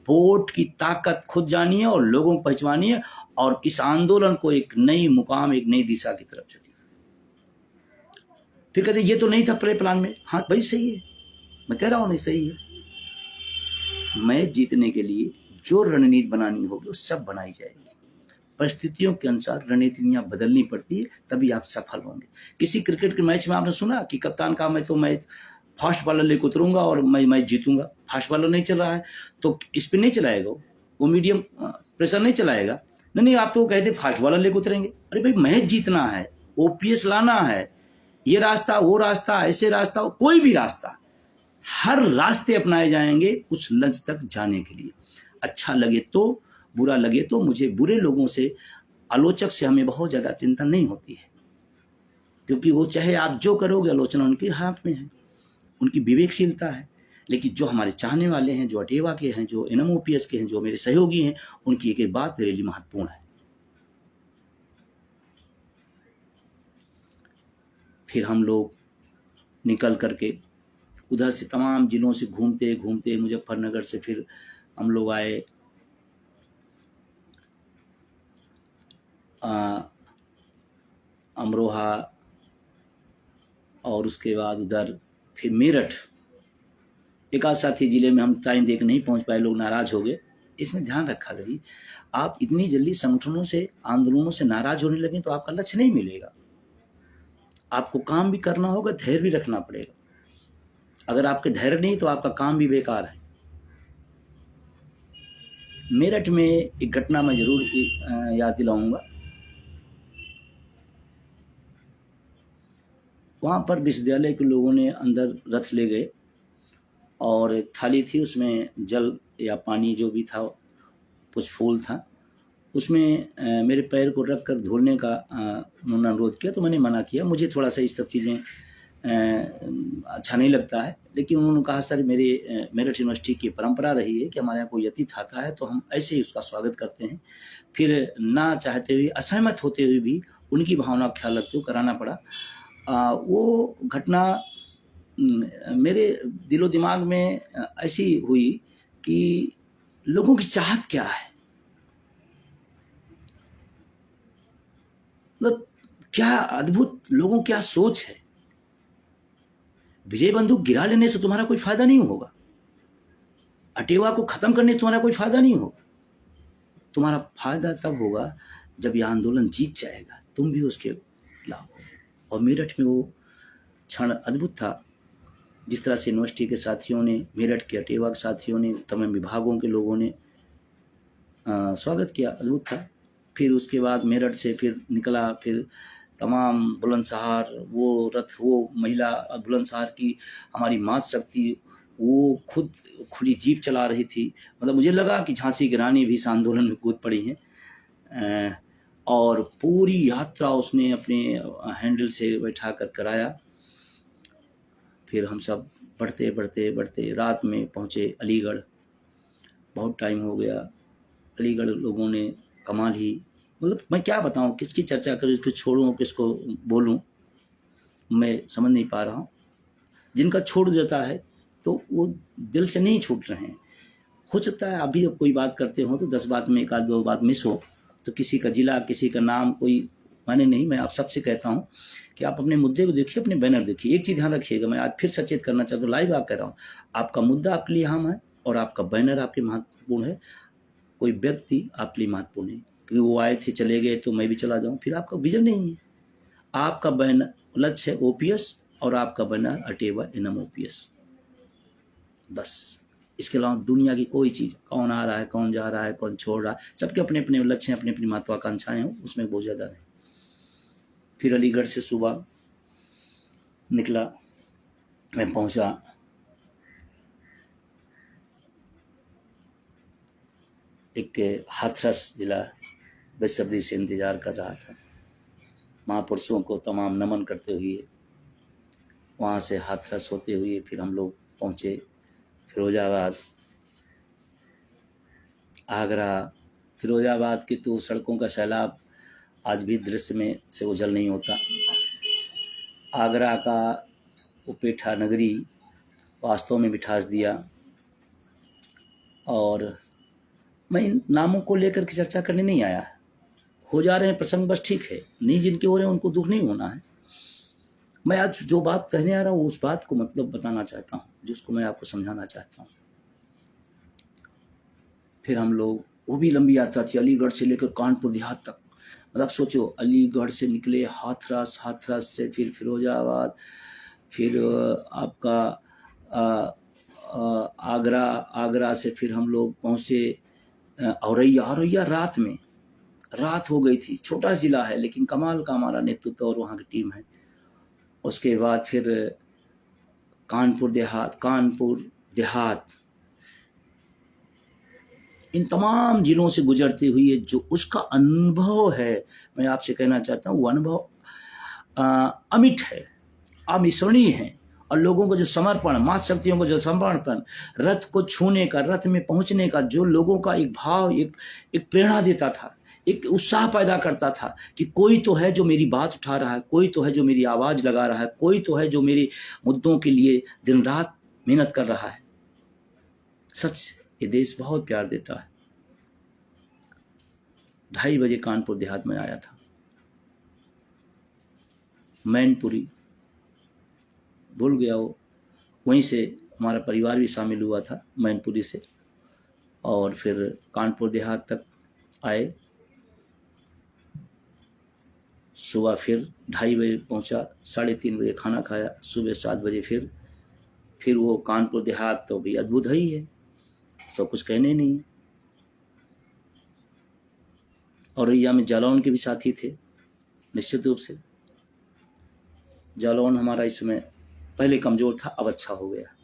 वोट की ताकत खुद जानिए और लोगों को पहचानिए, और इस आंदोलन को एक नई मुकाम, एक नई दिशा की तरफ चलिए। फिर कहते ये तो नहीं था प्ले प्लान में। हाँ भाई, सही है, मैं कह रहा हूं नहीं, सही है। मैच जीतने के लिए जो रणनीति बनानी होगी वो सब बनाई जाएगी। परिस्थितियों के अनुसार रणनीतियां बदलनी पड़ती है, तभी आप सफल होंगे। किसी क्रिकेट के मैच में आपने सुना कि कप्तान का, मैं तो मैच फास्ट बॉलर लेकर उतरूंगा और मैं मैच जीतूंगा। फास्ट बॉलर नहीं चल रहा है तो स्पिन नहीं चलाएगा, वो मीडियम प्रेशर नहीं चलाएगा। नहीं, आप तो कहते फास्ट बॉलर लेकर उतरेंगे। अरे भाई, मैच जीतना है, ओपीएस लाना है, ये रास्ता, वो रास्ता, ऐसे रास्ता, कोई भी रास्ता, हर रास्ते अपनाए जाएंगे उस लक्ष्य तक जाने के लिए। अच्छा लगे तो, बुरा लगे तो। मुझे बुरे लोगों से, आलोचक से हमें बहुत ज्यादा चिंता नहीं होती है, क्योंकि वो चाहे आप जो करोगे, आलोचना उनके हाथ में है, उनकी विवेकशीलता है। लेकिन जो हमारे चाहने वाले हैं, जो अटेवा के हैं, जो एनएमओपीएस के हैं, जो मेरे सहयोगी हैं, उनकी एक एक बात मेरे लिए महत्वपूर्ण है। फिर हम लोग निकल करके उधर से तमाम जिलों से घूमते घूमते मुजफ्फरनगर से फिर हम लोग आए अमरोहा, और उसके बाद उधर फिर मेरठ। एक आध साथी जिले में हम टाइम देकर नहीं पहुंच पाए, लोग नाराज हो गए। इसमें ध्यान रखा करिए, आप इतनी जल्दी संगठनों से, आंदोलनों से नाराज होने लगे तो आपका लक्ष्य नहीं मिलेगा। आपको काम भी करना होगा, धैर्य भी रखना पड़ेगा। अगर आपके धैर्य नहीं तो आपका काम भी बेकार है। मेरठ में एक घटना मैं जरूर याद दिलाऊंगा। वहां पर विश्वविद्यालय के लोगों ने अंदर रथ ले गए, और थाली थी, उसमें जल या पानी जो भी था, कुछ फूल था, उसमें मेरे पैर को रख कर धुलने का उन्होंने अनुरोध किया, तो मैंने मना किया। मुझे थोड़ा सा इस सब चीज़ें अच्छा नहीं लगता है, लेकिन उन्होंने कहा सर मेरठ यूनिवर्सिटी की परंपरा रही है कि हमारे यहाँ कोई अतिथि आता है तो हम ऐसे ही उसका स्वागत करते हैं। फिर ना चाहते हुए, असहमत होते हुए भी उनकी भावना का ख्याल रखते हुए कराना पड़ा। वो घटना मेरे दिलो दिमाग में ऐसी हुई कि लोगों की चाहत क्या है, मतलब क्या अद्भुत लोगों क्या सोच है। विजय बंदूक गिरा लेने से तुम्हारा कोई फायदा नहीं होगा, अटेवा को खत्म करने से तुम्हारा कोई फायदा नहीं होगा। तुम्हारा फायदा तब होगा जब यह आंदोलन जीत जाएगा, तुम भी उसके खिलाफ हो। और मेरठ में वो क्षण अद्भुत था, जिस तरह से यूनिवर्सिटी के साथियों ने, मेरठ के अटेवा के साथियों ने, तमाम विभागों के लोगों ने स्वागत किया, अद्भुत था। फिर उसके बाद मेरठ से फिर निकला, फिर तमाम बुलंदशहर वो रथ, वो महिला बुलंदशहर की हमारी मात शक्ति, वो खुद खुली जीप चला रही थी। मतलब मुझे लगा कि झांसी की रानी भी इस आंदोलन में कूद पड़ी हैं। और पूरी यात्रा उसने अपने हैंडल से बैठा कर कराया। फिर हम सब बढ़ते बढ़ते बढ़ते रात में पहुँचे अलीगढ़। बहुत टाइम हो गया। अलीगढ़ लोगों ने कमाल ही, मतलब मैं क्या बताऊं, किसकी चर्चा करूं, इसको छोड़ूं, किसको बोलूं, मैं समझ नहीं पा रहा हूं। जिनका छोड़ जाता है तो वो दिल से नहीं छूट रहे हैं। हो सकता है अभी कोई बात करते हो तो 10 बात में एक आध दो बात मिस हो, तो किसी का जिला, किसी का नाम कोई माने नहीं। मैं आप सबसे कहता हूं कि आप अपने मुद्दे को देखिए, अपने बैनर देखिए। एक चीज़ ध्यान रखिएगा, मैं आज फिर सचेत करना चाहता हूँ, लाइव आकर रहा हूँ, आपका मुद्दा आपके लिए अहम है और आपका बैनर आपके महत्वपूर्ण है। कोई व्यक्ति आपके लिए महत्वपूर्ण है कि वो आए थे चले गए तो मैं भी चला जाऊं, फिर आपका विजन नहीं है। आपका बैनर लक्ष्य है ओपीएस और आपका बैनर अटेवा एनएम ओपीएस, बस। इसके अलावा दुनिया की कोई चीज़, कौन आ रहा है, कौन जा रहा है, कौन छोड़ रहा है, सबके अपने अपने लक्ष्य हैं, अपनी अपनी महत्वाकांक्षाएं हैं, उसमें बहुत ज़्यादा नहीं। फिर अलीगढ़ से सुबह निकला, मैं पहुंचा एक हाथरस जिला, बेसब्री से इंतजार कर रहा था। महापुरुषों को तमाम नमन करते हुए वहाँ से हाथरस होते हुए फिर हम लोग पहुँचे फिरोजाबाद, आगरा। फिरोजाबाद की तो सड़कों का सैलाब आज भी दृश्य में से ओझल नहीं होता। आगरा का वो पेठा नगरी वास्तव में मिठास दिया। और मैं इन नामों को लेकर के चर्चा करने नहीं आया, हो जा रहे हैं प्रसंग, बस ठीक है, नहीं जिनके हो रहे हैं उनको दुख नहीं होना है। मैं आज जो बात कहने आ रहा हूँ उस बात को मतलब बताना चाहता हूँ, जिसको मैं आपको समझाना चाहता हूँ। फिर हम लोग, वो भी लंबी यात्रा थी, अलीगढ़ से लेकर कानपुर देहात तक। मतलब सोचो, अलीगढ़ से निकले हाथरस, हाथरस से फिर फिरोजाबाद, फिर आपका आगरा, आगरा से फिर हम लोग पहुँचे औरैया। औरैया रात में, रात हो गई थी। छोटा जिला है लेकिन कमाल का हमारा नेतृत्व और वहाँ की टीम है। उसके बाद फिर कानपुर देहात, इन तमाम जिलों से गुजरते हुए जो उसका अनुभव है, मैं आपसे कहना चाहता हूँ, वो अनुभव अमिट है, अविस्मरणीय है। और लोगों को जो समर्पण, मात शक्तियों को जो समर्पण, रथ को छूने का, रथ में पहुंचने का जो लोगों का एक भाव, एक प्रेरणा देता था, एक उत्साह पैदा करता था कि कोई तो है जो मेरी बात उठा रहा है, कोई तो है जो मेरी आवाज लगा रहा है, कोई तो है जो मेरे मुद्दों के लिए दिन रात मेहनत कर रहा है। सच, ये देश बहुत प्यार देता है। 2:30 बजे कानपुर देहात में आया था। मैनपुरी भूल गया वो, वहीं से हमारा परिवार भी शामिल हुआ था मैनपुरी से। और फिर कानपुर देहात तक आए। सुबह फिर 2:30 बजे पहुंचा, 3:30 बजे खाना खाया, सुबह 7 बजे फिर वो कानपुर देहात तो भी अद्भुत ही है, सब कुछ कहने नहीं। औरैया में जालौन के भी साथी थे, निश्चित रूप से। जालौन हमारा इस समय पहले कमजोर था, अब अच्छा हो गया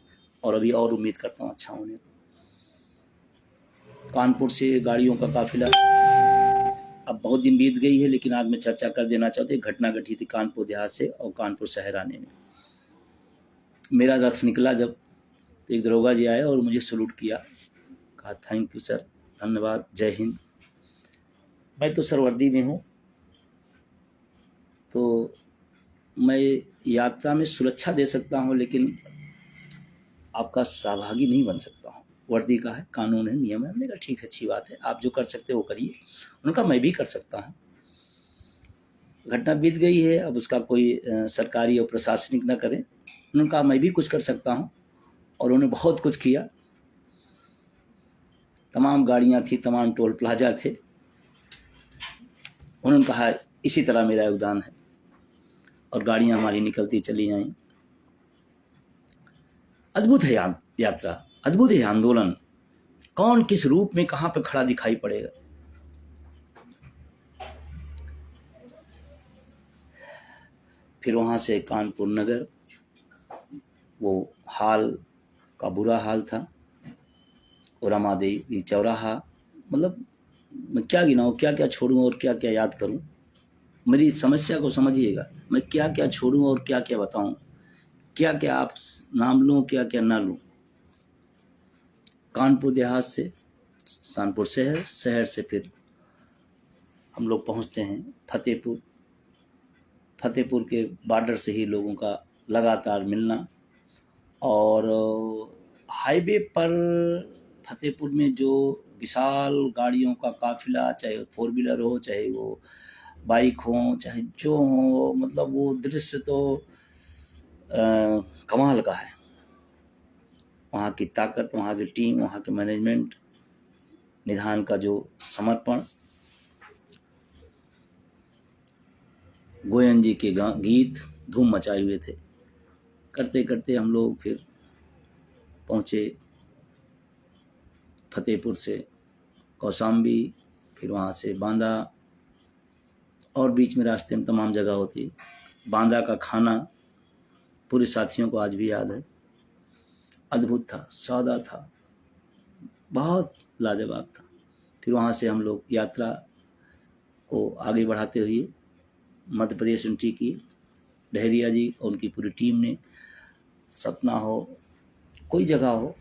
और अभी और उम्मीद करता हूँ अच्छा होने को। कानपुर से गाड़ियों का काफिला, अब बहुत दिन बीत गई है लेकिन आज मैं चर्चा कर देना चाहता हूँ। घटना घटी थी कानपुर देहात से और कानपुर शहर आने में। मेरा रथ निकला जब, तो एक दरोगा जी आए और मुझे सलूट किया, कहा थैंक यू सर, धन्यवाद, जय हिंद। मैं तो सर वर्दी में हूँ, तो मैं यात्रा में सुरक्षा दे सकता हूँ लेकिन आपका सहभागी नहीं बन सकता हूँ। वर्दी का है, कानून है, नियम है। हमने कहा ठीक है, अच्छी बात है, आप जो कर सकते हो वो करिए। उनका मैं भी कर सकता हूँ। घटना बीत गई है, अब उसका कोई सरकारी और प्रशासनिक न करे। उन्होंने कहा मैं भी कुछ कर सकता हूँ, और उन्होंने बहुत कुछ किया। तमाम गाड़ियाँ थी, तमाम टोल प्लाजा थे। उन्होंने कहा इसी तरह मेरा योगदान है, और गाड़ियाँ हमारी निकलती चली आईं। अद्भुत है यात्रा, अद्भुत है आंदोलन। कौन किस रूप में कहाँ पे खड़ा दिखाई पड़ेगा। फिर वहाँ से कानपुर नगर, वो हाल का बुरा हाल था, और रामादेवी चौराहा, मतलब मैं क्या गिनाऊँ, क्या क्या छोड़ूँ और क्या क्या याद करूँ। मेरी समस्या को समझिएगा, मैं क्या क्या छोड़ूँ और क्या क्या बताऊँ, क्या क्या आप नाम लूँ, क्या क्या ना लूँ। कानपुर देहात से कानपुर शहर, शहर से फिर हम लोग पहुँचते हैं फतेहपुर। फतेहपुर के बॉर्डर से ही लोगों का लगातार मिलना, और हाईवे पर फतेहपुर में जो विशाल गाड़ियों का काफिला, चाहे फोर व्हीलर हो, चाहे वो बाइक हो, चाहे जो हो, मतलब वो दृश्य तो कमाल का है। वहाँ की ताकत, वहाँ की टीम, वहाँ के मैनेजमेंट, निधान का जो समर्पण, गोयन जी के गीत धूम मचाए हुए थे। करते करते हम लोग फिर पहुँचे फतेहपुर से कौशाम्बी, फिर वहाँ से बांदा, और बीच में रास्ते में तमाम जगह होती। बांदा का खाना पूरे साथियों को आज भी याद है। अद्भुत था, सादा था, बहुत लाजवाब था। फिर वहाँ से हम लोग यात्रा को आगे बढ़ाते हुए मध्य प्रदेश एंट्री की। डहरिया जी और उनकी पूरी टीम ने, सतना हो, कोई जगह हो,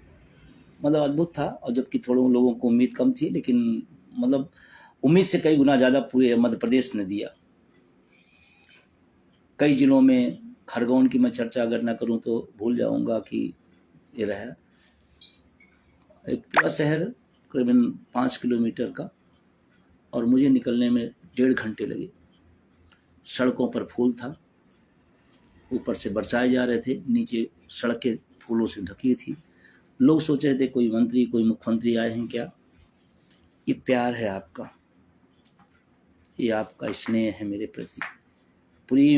मतलब अद्भुत था। और जबकि थोड़े लोगों को उम्मीद कम थी, लेकिन मतलब उम्मीद से कई गुना ज़्यादा पूरे मध्य प्रदेश ने दिया। कई जिलों में, खरगोन की मैं चर्चा अगर ना करूं तो भूल जाऊंगा कि ये रहा एक पूरा शहर करीबन 5 किलोमीटर का, और मुझे निकलने में 1.5 घंटे लगे। सड़कों पर फूल था, ऊपर से बरसाए जा रहे थे, नीचे सड़कें फूलों से ढकी थी। लोग सोच रहे थे कोई मंत्री, कोई मुख्यमंत्री आए हैं क्या। ये प्यार है आपका, ये आपका स्नेह है मेरे प्रति। पूरी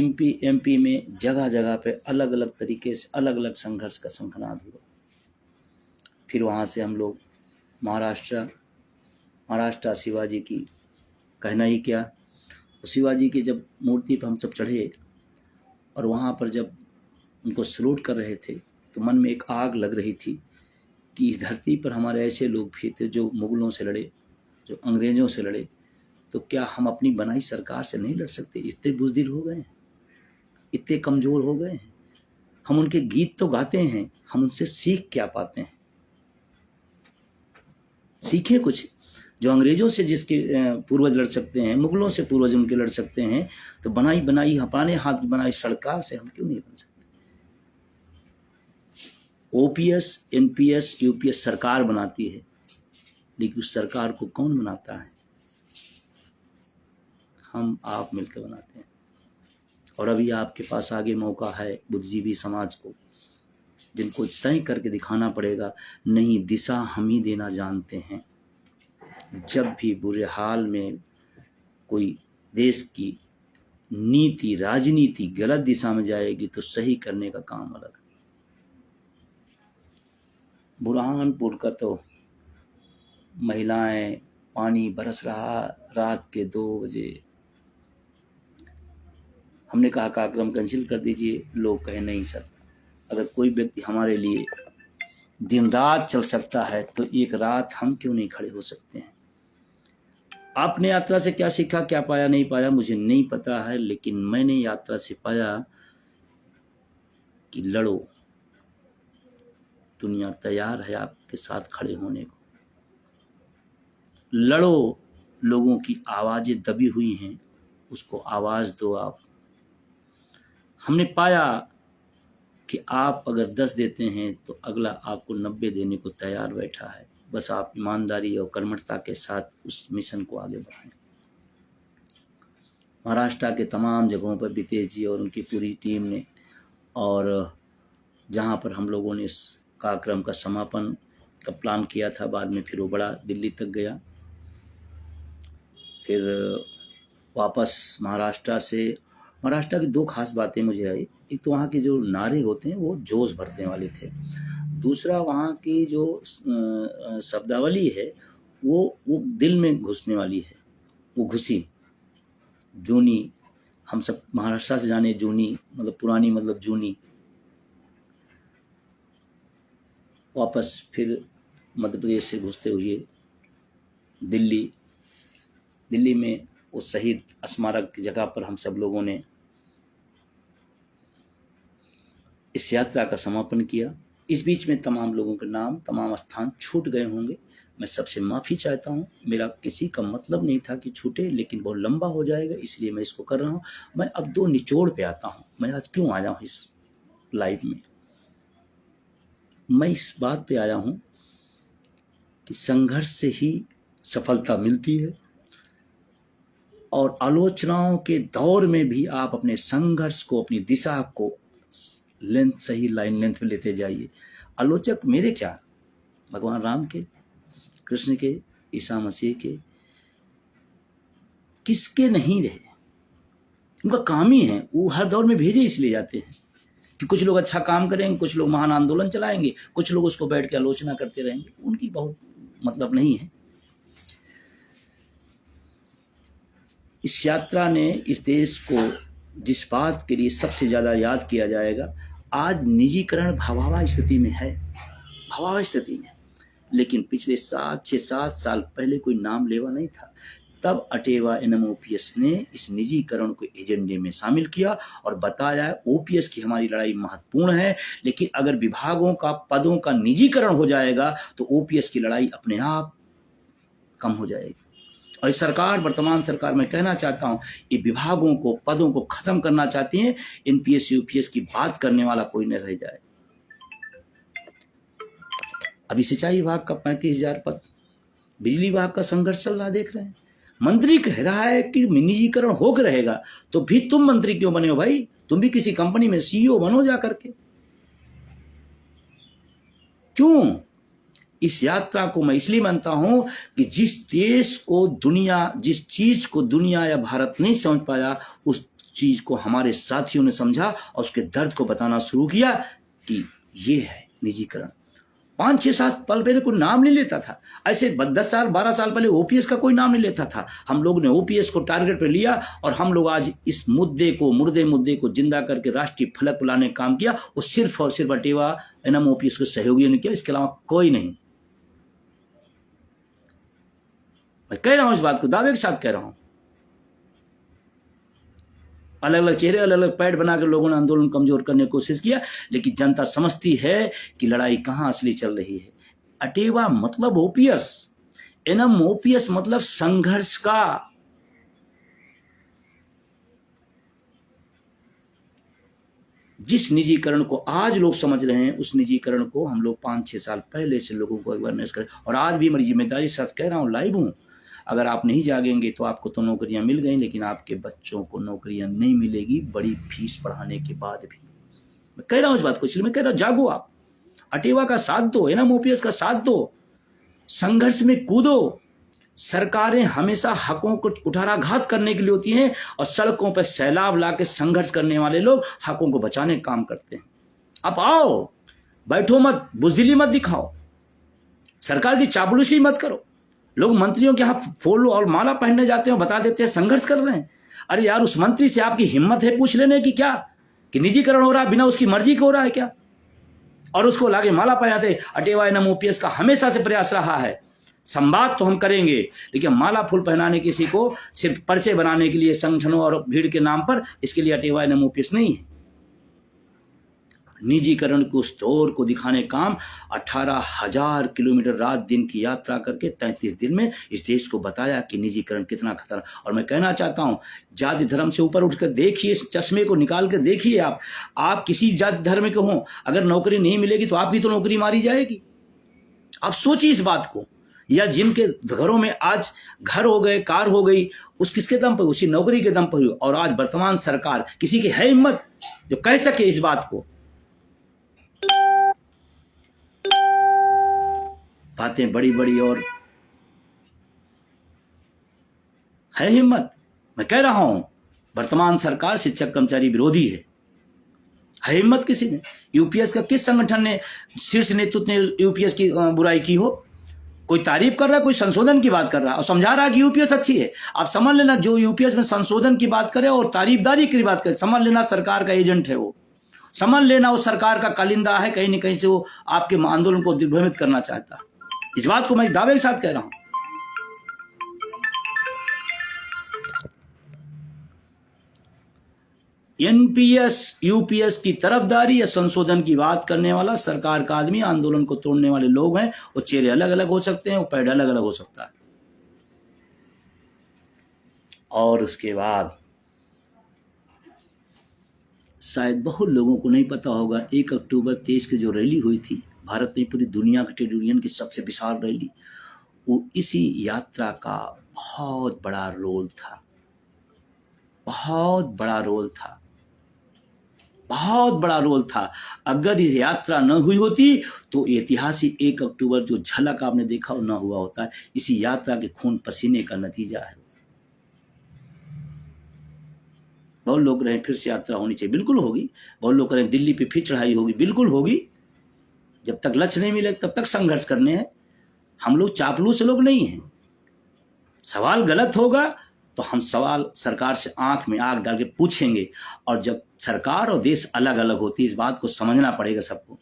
एमपी में जगह जगह पे अलग अलग तरीके से अलग अलग संघर्ष का शंखनाद हुआ। फिर वहाँ से हम लोग महाराष्ट्र शिवाजी की कहना ही क्या। शिवाजी की जब मूर्ति पर हम सब चढ़े और वहाँ पर जब उनको सलूट कर रहे थे, तो मन में एक आग लग रही थी कि इस धरती पर हमारे ऐसे लोग भी थे जो मुगलों से लड़े, जो अंग्रेज़ों से लड़े, तो क्या हम अपनी बनाई सरकार से नहीं लड़ सकते। इतने बुज़दिल हो गए हैं, इतने कमज़ोर हो गए हैं। हम उनके गीत तो गाते हैं, हम उनसे सीख क्या पाते हैं। सीखे कुछ, जो अंग्रेज़ों से जिसके पूर्वज लड़ सकते हैं, मुगलों से पूर्वज उनके लड़ सकते हैं, तो बनाई अपने हाथ की बनाई सरकार से हम क्यों नहीं बन सकते। ओपीएस, एनपीएस, यूपीएस सरकार बनाती है, लेकिन उस सरकार को कौन बनाता है। हम आप मिलकर बनाते हैं। और अभी आपके पास आगे मौका है बुद्धिजीवी समाज को, जिनको तय करके दिखाना पड़ेगा, नई दिशा हम ही देना जानते हैं। जब भी बुरे हाल में कोई देश की नीति, राजनीति गलत दिशा में जाएगी, तो सही करने का काम अलग है। बुरहानपुर का तो महिलाएं, पानी बरस रहा रात के 2 बजे। हमने कहा कार्यक्रम कैंसिल कर दीजिए। लोग कहे नहीं सर, अगर कोई व्यक्ति हमारे लिए दिन रात चल सकता है तो एक रात हम क्यों नहीं खड़े हो सकते हैं। आपने यात्रा से क्या सीखा, क्या पाया, नहीं पाया, मुझे नहीं पता है, लेकिन मैंने यात्रा से पाया कि लड़ो, दुनिया तैयार है आपके साथ खड़े होने को। लड़ो, लोगों की आवाजें दबी हुई हैं, उसको आवाज दो आप। हमने पाया कि आप अगर 10 देते हैं तो अगला आपको 90 देने को तैयार बैठा है। बस आप ईमानदारी और कर्मठता के साथ उस मिशन को आगे बढ़ाएं। महाराष्ट्र के तमाम जगहों पर बितेश जी और उनकी पूरी टीम ने, और जहां पर हम लोगों ने इस कार्यक्रम का समापन का प्लान किया था, बाद में फिर वो बड़ा दिल्ली तक गया। फिर वापस महाराष्ट्र की 2 खास बातें मुझे आई। एक तो वहाँ के जो नारे होते हैं वो जोश भरने वाले थे, दूसरा वहाँ की जो शब्दावली है वो दिल में घुसने वाली है। वो घुसी। जूनी, हम सब महाराष्ट्र से जाने, जूनी मतलब पुरानी, मतलब जूनी। वापस फिर मध्य प्रदेश से घुसते हुए दिल्ली में उस शहीद स्मारक की जगह पर हम सब लोगों ने इस यात्रा का समापन किया। इस बीच में तमाम लोगों के नाम, तमाम स्थान छूट गए होंगे, मैं सबसे माफ़ी चाहता हूँ। मेरा किसी का मतलब नहीं था कि छूटे, लेकिन बहुत लंबा हो जाएगा इसलिए मैं इसको कर रहा हूँ। मैं अब 2 निचोड़ पे आता हूँ। मैं आज क्यों आया हूँ इस लाइव में? मैं इस बात पे आया हूँ कि संघर्ष से ही सफलता मिलती है, और आलोचनाओं के दौर में भी आप अपने संघर्ष को, अपनी दिशा को सही लाइन लेंथ पे लेते जाइए। आलोचक मेरे क्या, भगवान राम के, कृष्ण के, ईसा मसीह के, किसके नहीं रहे। उनका काम ही है, वो हर दौर में भेजे इसलिए जाते हैं कि कुछ लोग अच्छा काम करेंगे, कुछ लोग महान आंदोलन चलाएंगे, कुछ लोग उसको बैठ के आलोचना करते रहेंगे। उनकी बहुत मतलब नहीं है। इस यात्रा ने इस देश को जिस बात के लिए सबसे ज्यादा याद किया जाएगा, आज निजीकरण भयावह स्थिति में है, भयावह स्थिति में। लेकिन पिछले 6-7 साल पहले कोई नाम लेवा नहीं था। तब अटेवा NMOPS ने इस निजीकरण को एजेंडे में शामिल किया और बताया OPS की हमारी लड़ाई महत्वपूर्ण है, लेकिन अगर विभागों का, पदों का निजीकरण हो जाएगा तो OPS की लड़ाई अपने आप कम हो जाएगी। और इस सरकार, वर्तमान सरकार, मैं कहना चाहता हूं, ये विभागों को, पदों को खत्म करना चाहती है। NPS UPS की बात करने वाला कोई न रह जाए। अभी सिंचाई विभाग का 35,000 पद, बिजली विभाग का संघर्ष चल रहा देख रहे हैं। मंत्री कह रहा है कि निजीकरण होकर रहेगा, तो भी तुम मंत्री क्यों बने हो भाई? तुम भी किसी कंपनी में CEO बनो जा करके। क्यों? इस यात्रा को मैं इसलिए मानता हूं कि जिस चीज को दुनिया या भारत नहीं समझ पाया, उस चीज को हमारे साथियों ने समझा और उसके दर्द को बताना शुरू किया कि ये है निजीकरण। 5-6-7 साल पहले कोई नाम नहीं लेता था। ऐसे 10 साल 12 साल पहले OPS का कोई नाम नहीं लेता था। हम लोग ने OPS को टारगेट पे लिया और हम लोग आज इस मुद्दे को जिंदा करके राष्ट्रीय फलक पर लाने का काम किया। वो सिर्फ और सिर्फ अटेवा NMOPS के सहयोगियों ने किया, इसके अलावा कोई नहीं। मैं कह रहा हूं इस बात को, दावे के साथ कह रहा हूं। अलग अलग चेहरे, अलग अलग पैड बनाकर लोगों ने आंदोलन कमजोर करने की कोशिश किया, लेकिन जनता समझती है कि लड़ाई कहां असली चल रही है। अटेवा मतलब OPS, NMOPS मतलब संघर्ष का। जिस निजीकरण को आज लोग समझ रहे हैं, उस निजीकरण को हम लोग 5-6 साल पहले से लोगों को अवेयरनेस करें। और आज भी मेरी जिम्मेदारी के साथ कह रहा हूं, लाइव हूं। अगर आप नहीं जागेंगे तो आपको तो नौकरियां मिल गई, लेकिन आपके बच्चों को नौकरियां नहीं मिलेगी, बड़ी फीस बढ़ाने के बाद भी। मैं कह रहा हूं इस बात को, इसलिए मैं कह रहा हूं, जागो आप, अटेवा का साथ दो, NMOPS का साथ दो, संघर्ष में कूदो। सरकारें हमेशा हकों को कुठाराघात करने के लिए होती हैं, और सड़कों पर सैलाब लाके संघर्ष करने वाले लोग हकों को बचाने का काम करते हैं। आप आओ, बैठो मत, बुजदिली मत दिखाओ, सरकार की चापलूसी मत करो। लोग मंत्रियों के यहाँ फूल और माला पहनने जाते हैं, बता देते हैं संघर्ष कर रहे हैं। अरे यार, उस मंत्री से आपकी हिम्मत है पूछ लेने की क्या कि निजीकरण हो रहा है, बिना उसकी मर्जी के हो रहा है क्या? और उसको लाके माला पहनाते। अटेवाय नम ओपीएस का हमेशा से प्रयास रहा है, संवाद तो हम करेंगे, लेकिन माला फूल पहनाने किसी को सिर्फ पर्चे बनाने के लिए संगठनों और भीड़ के नाम पर, इसके लिए अटेवाय नम ओपीएस नहीं है। निजीकरण को, उस दौर को दिखाने काम 18,000 किलोमीटर रात दिन की यात्रा करके 33 दिन में इस देश को बताया कि निजीकरण कितना खतरा। और मैं कहना चाहता हूं, जाति धर्म से ऊपर उठकर देखिए, इस चश्मे को निकाल कर देखिए। आप किसी जाति धर्म के हों, अगर नौकरी नहीं मिलेगी तो आपकी तो नौकरी मारी जाएगी। आप सोचिए इस बात को। या जिनके घरों में आज घर हो गए, कार हो गई, उस किसके दम पर? उसी नौकरी के दम पर हुई। और आज वर्तमान सरकार, किसी की है हिम्मत जो कह सके इस बात को? बातें बड़ी बड़ी और है हिम्मत? मैं कह रहा हूं, वर्तमान सरकार शिक्षक कर्मचारी विरोधी है हिम्मत किसी ने? यूपीएस का किस संगठन ने, शीर्ष नेतृत्व ने यूपीएस की बुराई की हो? कोई तारीफ कर रहा है, कोई संशोधन की बात कर रहा है और समझा रहा है कि यूपीएस अच्छी है। आप समझ लेना, जो यूपीएस में संशोधन की बात करे और तारीफदारी की बात करे, समझ लेना सरकार का एजेंट है वो। समझ लेना वो सरकार का कालिंदा है, कहीं न कहीं से वो आपके आंदोलन को दिग्भ्रमित करना चाहता है। इस बात को मैं दावे के साथ कह रहा हूं। एनपीएस यूपीएस की तरफदारी या संशोधन की बात करने वाला सरकार का आदमी, आंदोलन को तोड़ने वाले लोग हैं। वो चेहरे अलग अलग हो सकते हैं, वो पैड अलग अलग हो सकता है। और उसके बाद शायद बहुत लोगों को नहीं पता होगा, 1 अक्टूबर 23 की जो रैली हुई थी, भारत में पूरी दुनिया के ट्रेड यूनियन की सबसे विशाल रैली, वो इसी यात्रा का बहुत बड़ा रोल था। बहुत बड़ा रोल था, बहुत बड़ा रोल था। अगर इस यात्रा न हुई होती तो ऐतिहासिक 1 अक्टूबर जो झलक आपने देखा वो न हुआ होता। इसी यात्रा के खून पसीने का नतीजा है। बहुत लोग रहे फिर से यात्रा होनी चाहिए, बिल्कुल होगी। बहुत लोग करें दिल्ली पे फिर चढ़ाई होगी, बिल्कुल होगी। जब तक लक्ष्य नहीं मिले तब तक संघर्ष करने हैं। हम लोग चापलूस लोग नहीं हैं। सवाल गलत होगा तो हम सवाल सरकार से आंख में आंख डाल के पूछेंगे। और जब सरकार और देश अलग अलग होती है, इस बात को समझना पड़ेगा सबको।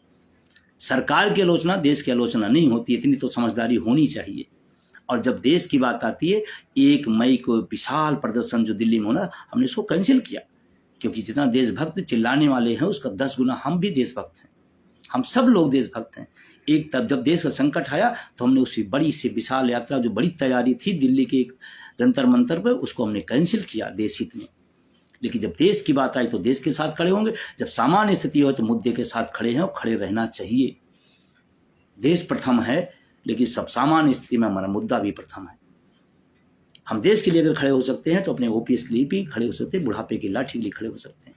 सरकार की आलोचना देश की आलोचना नहीं होती, इतनी तो समझदारी होनी चाहिए। और जब देश की बात आती है, 1 मई को विशाल प्रदर्शन जो दिल्ली में होना, हमने इसको कैंसिल किया, क्योंकि जितना देशभक्त चिल्लाने वाले हैं उसका 10 गुना हम भी देशभक्त हैं। हम सब लोग देशभक्त हैं। एक तब जब देश पर संकट आया तो हमने उसी बड़ी से विशाल यात्रा, जो बड़ी तैयारी थी दिल्ली के एक जंतर मंतर पर, उसको हमने कैंसिल किया देश हित में। लेकिन जब देश की बात आई तो देश के साथ खड़े होंगे। जब सामान्य स्थिति हो तो मुद्दे के साथ खड़े हैं और खड़े रहना चाहिए। देश प्रथम है, लेकिन सब सामान्य स्थिति में हमारा मुद्दा भी प्रथम है। हम देश के लिए अगर खड़े हो सकते हैं तो अपने ओपीएस के लिए भी खड़े हो सकते हैं, बुढ़ापे की लाठी के लिए खड़े हो सकते हैं।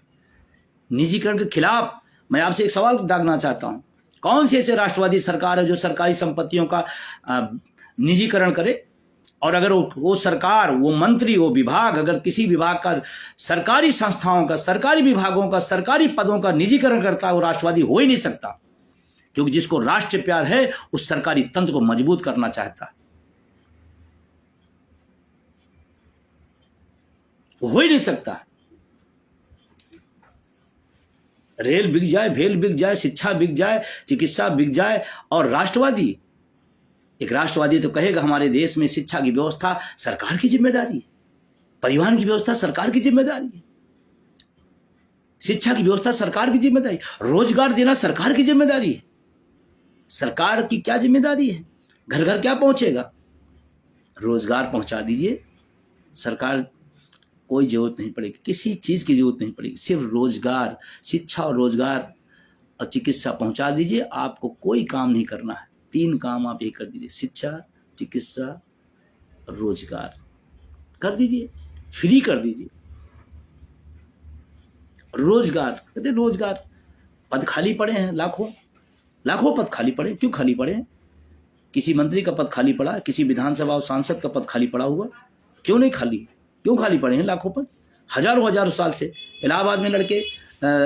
निजीकरण के खिलाफ मैं आपसे एक सवाल दागना चाहता हूं, कौन सी ऐसे राष्ट्रवादी सरकार है जो सरकारी संपत्तियों का निजीकरण करे? और अगर वो सरकार, वो मंत्री, वो विभाग, अगर किसी विभाग का, सरकारी संस्थाओं का, सरकारी विभागों का, सरकारी पदों का निजीकरण करता है, वो राष्ट्रवादी हो ही नहीं सकता। क्योंकि जिसको राष्ट्र प्यार है उस सरकारी तंत्र को मजबूत करना चाहता है, वो हो ही नहीं सकता। रेल बिक जाए, भेल बिक जाए, शिक्षा बिक जाए, चिकित्सा बिक जाए, और राष्ट्रवादी, एक राष्ट्रवादी तो कहेगा हमारे देश में शिक्षा की व्यवस्था सरकार की जिम्मेदारी है, परिवहन की व्यवस्था सरकार की जिम्मेदारी है, शिक्षा की व्यवस्था सरकार की जिम्मेदारी, रोजगार देना सरकार की जिम्मेदारी है। सरकार की क्या जिम्मेदारी है? घर घर क्या पहुंचेगा? रोजगार पहुंचा दीजिए। सरकार कोई जरूरत नहीं पड़ेगी, किसी चीज की जरूरत नहीं पड़ेगी, सिर्फ रोजगार, शिक्षा और रोजगार और चिकित्सा पहुंचा दीजिए। आपको कोई काम नहीं करना है, 3 काम आप ये कर दीजिए, शिक्षा, चिकित्सा और रोजगार कर दीजिए, फ्री कर दीजिए। रोजगार, कहते रोजगार, पद खाली पड़े हैं, लाखों लाखों पद खाली पड़े। क्यों खाली पड़े हैं? किसी मंत्री का पद खाली पड़ा, किसी विधानसभा और सांसद का पद खाली पड़ा हुआ, क्यों नहीं खाली? क्यों खाली पड़े हैं लाखों पद? हजारों साल से इलाहाबाद में लड़के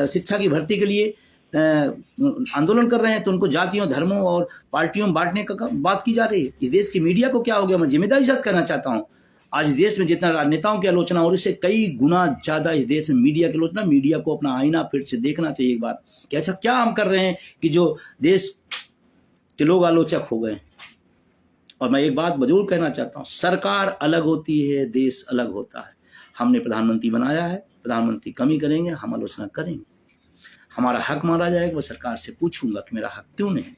शिक्षा की भर्ती के लिए आंदोलन कर रहे हैं, तो उनको जातियों, धर्मों और पार्टियों में बांटने का बात की जा रही है। इस देश की मीडिया को क्या हो गया? मैं जिम्मेदारी के साथ कहना चाहता हूँ, आज इस देश में जितना राजनेताओं की आलोचना हो रही है, कई गुना ज़्यादा इस देश में मीडिया की आलोचना। मीडिया को अपना आईना फिर से देखना चाहिए एक बार कि ऐसा क्या हम कर रहे हैं कि जो देश के लोग आलोचक हो गए। और मैं एक बात जरूर कहना चाहता हूँ, सरकार अलग होती है, देश अलग होता है। हमने प्रधानमंत्री बनाया है, प्रधानमंत्री कमी करेंगे, हम आलोचना करेंगे, हमारा हक मारा जाएगा, मैं सरकार से पूछूंगा कि मेरा हक क्यों नहीं।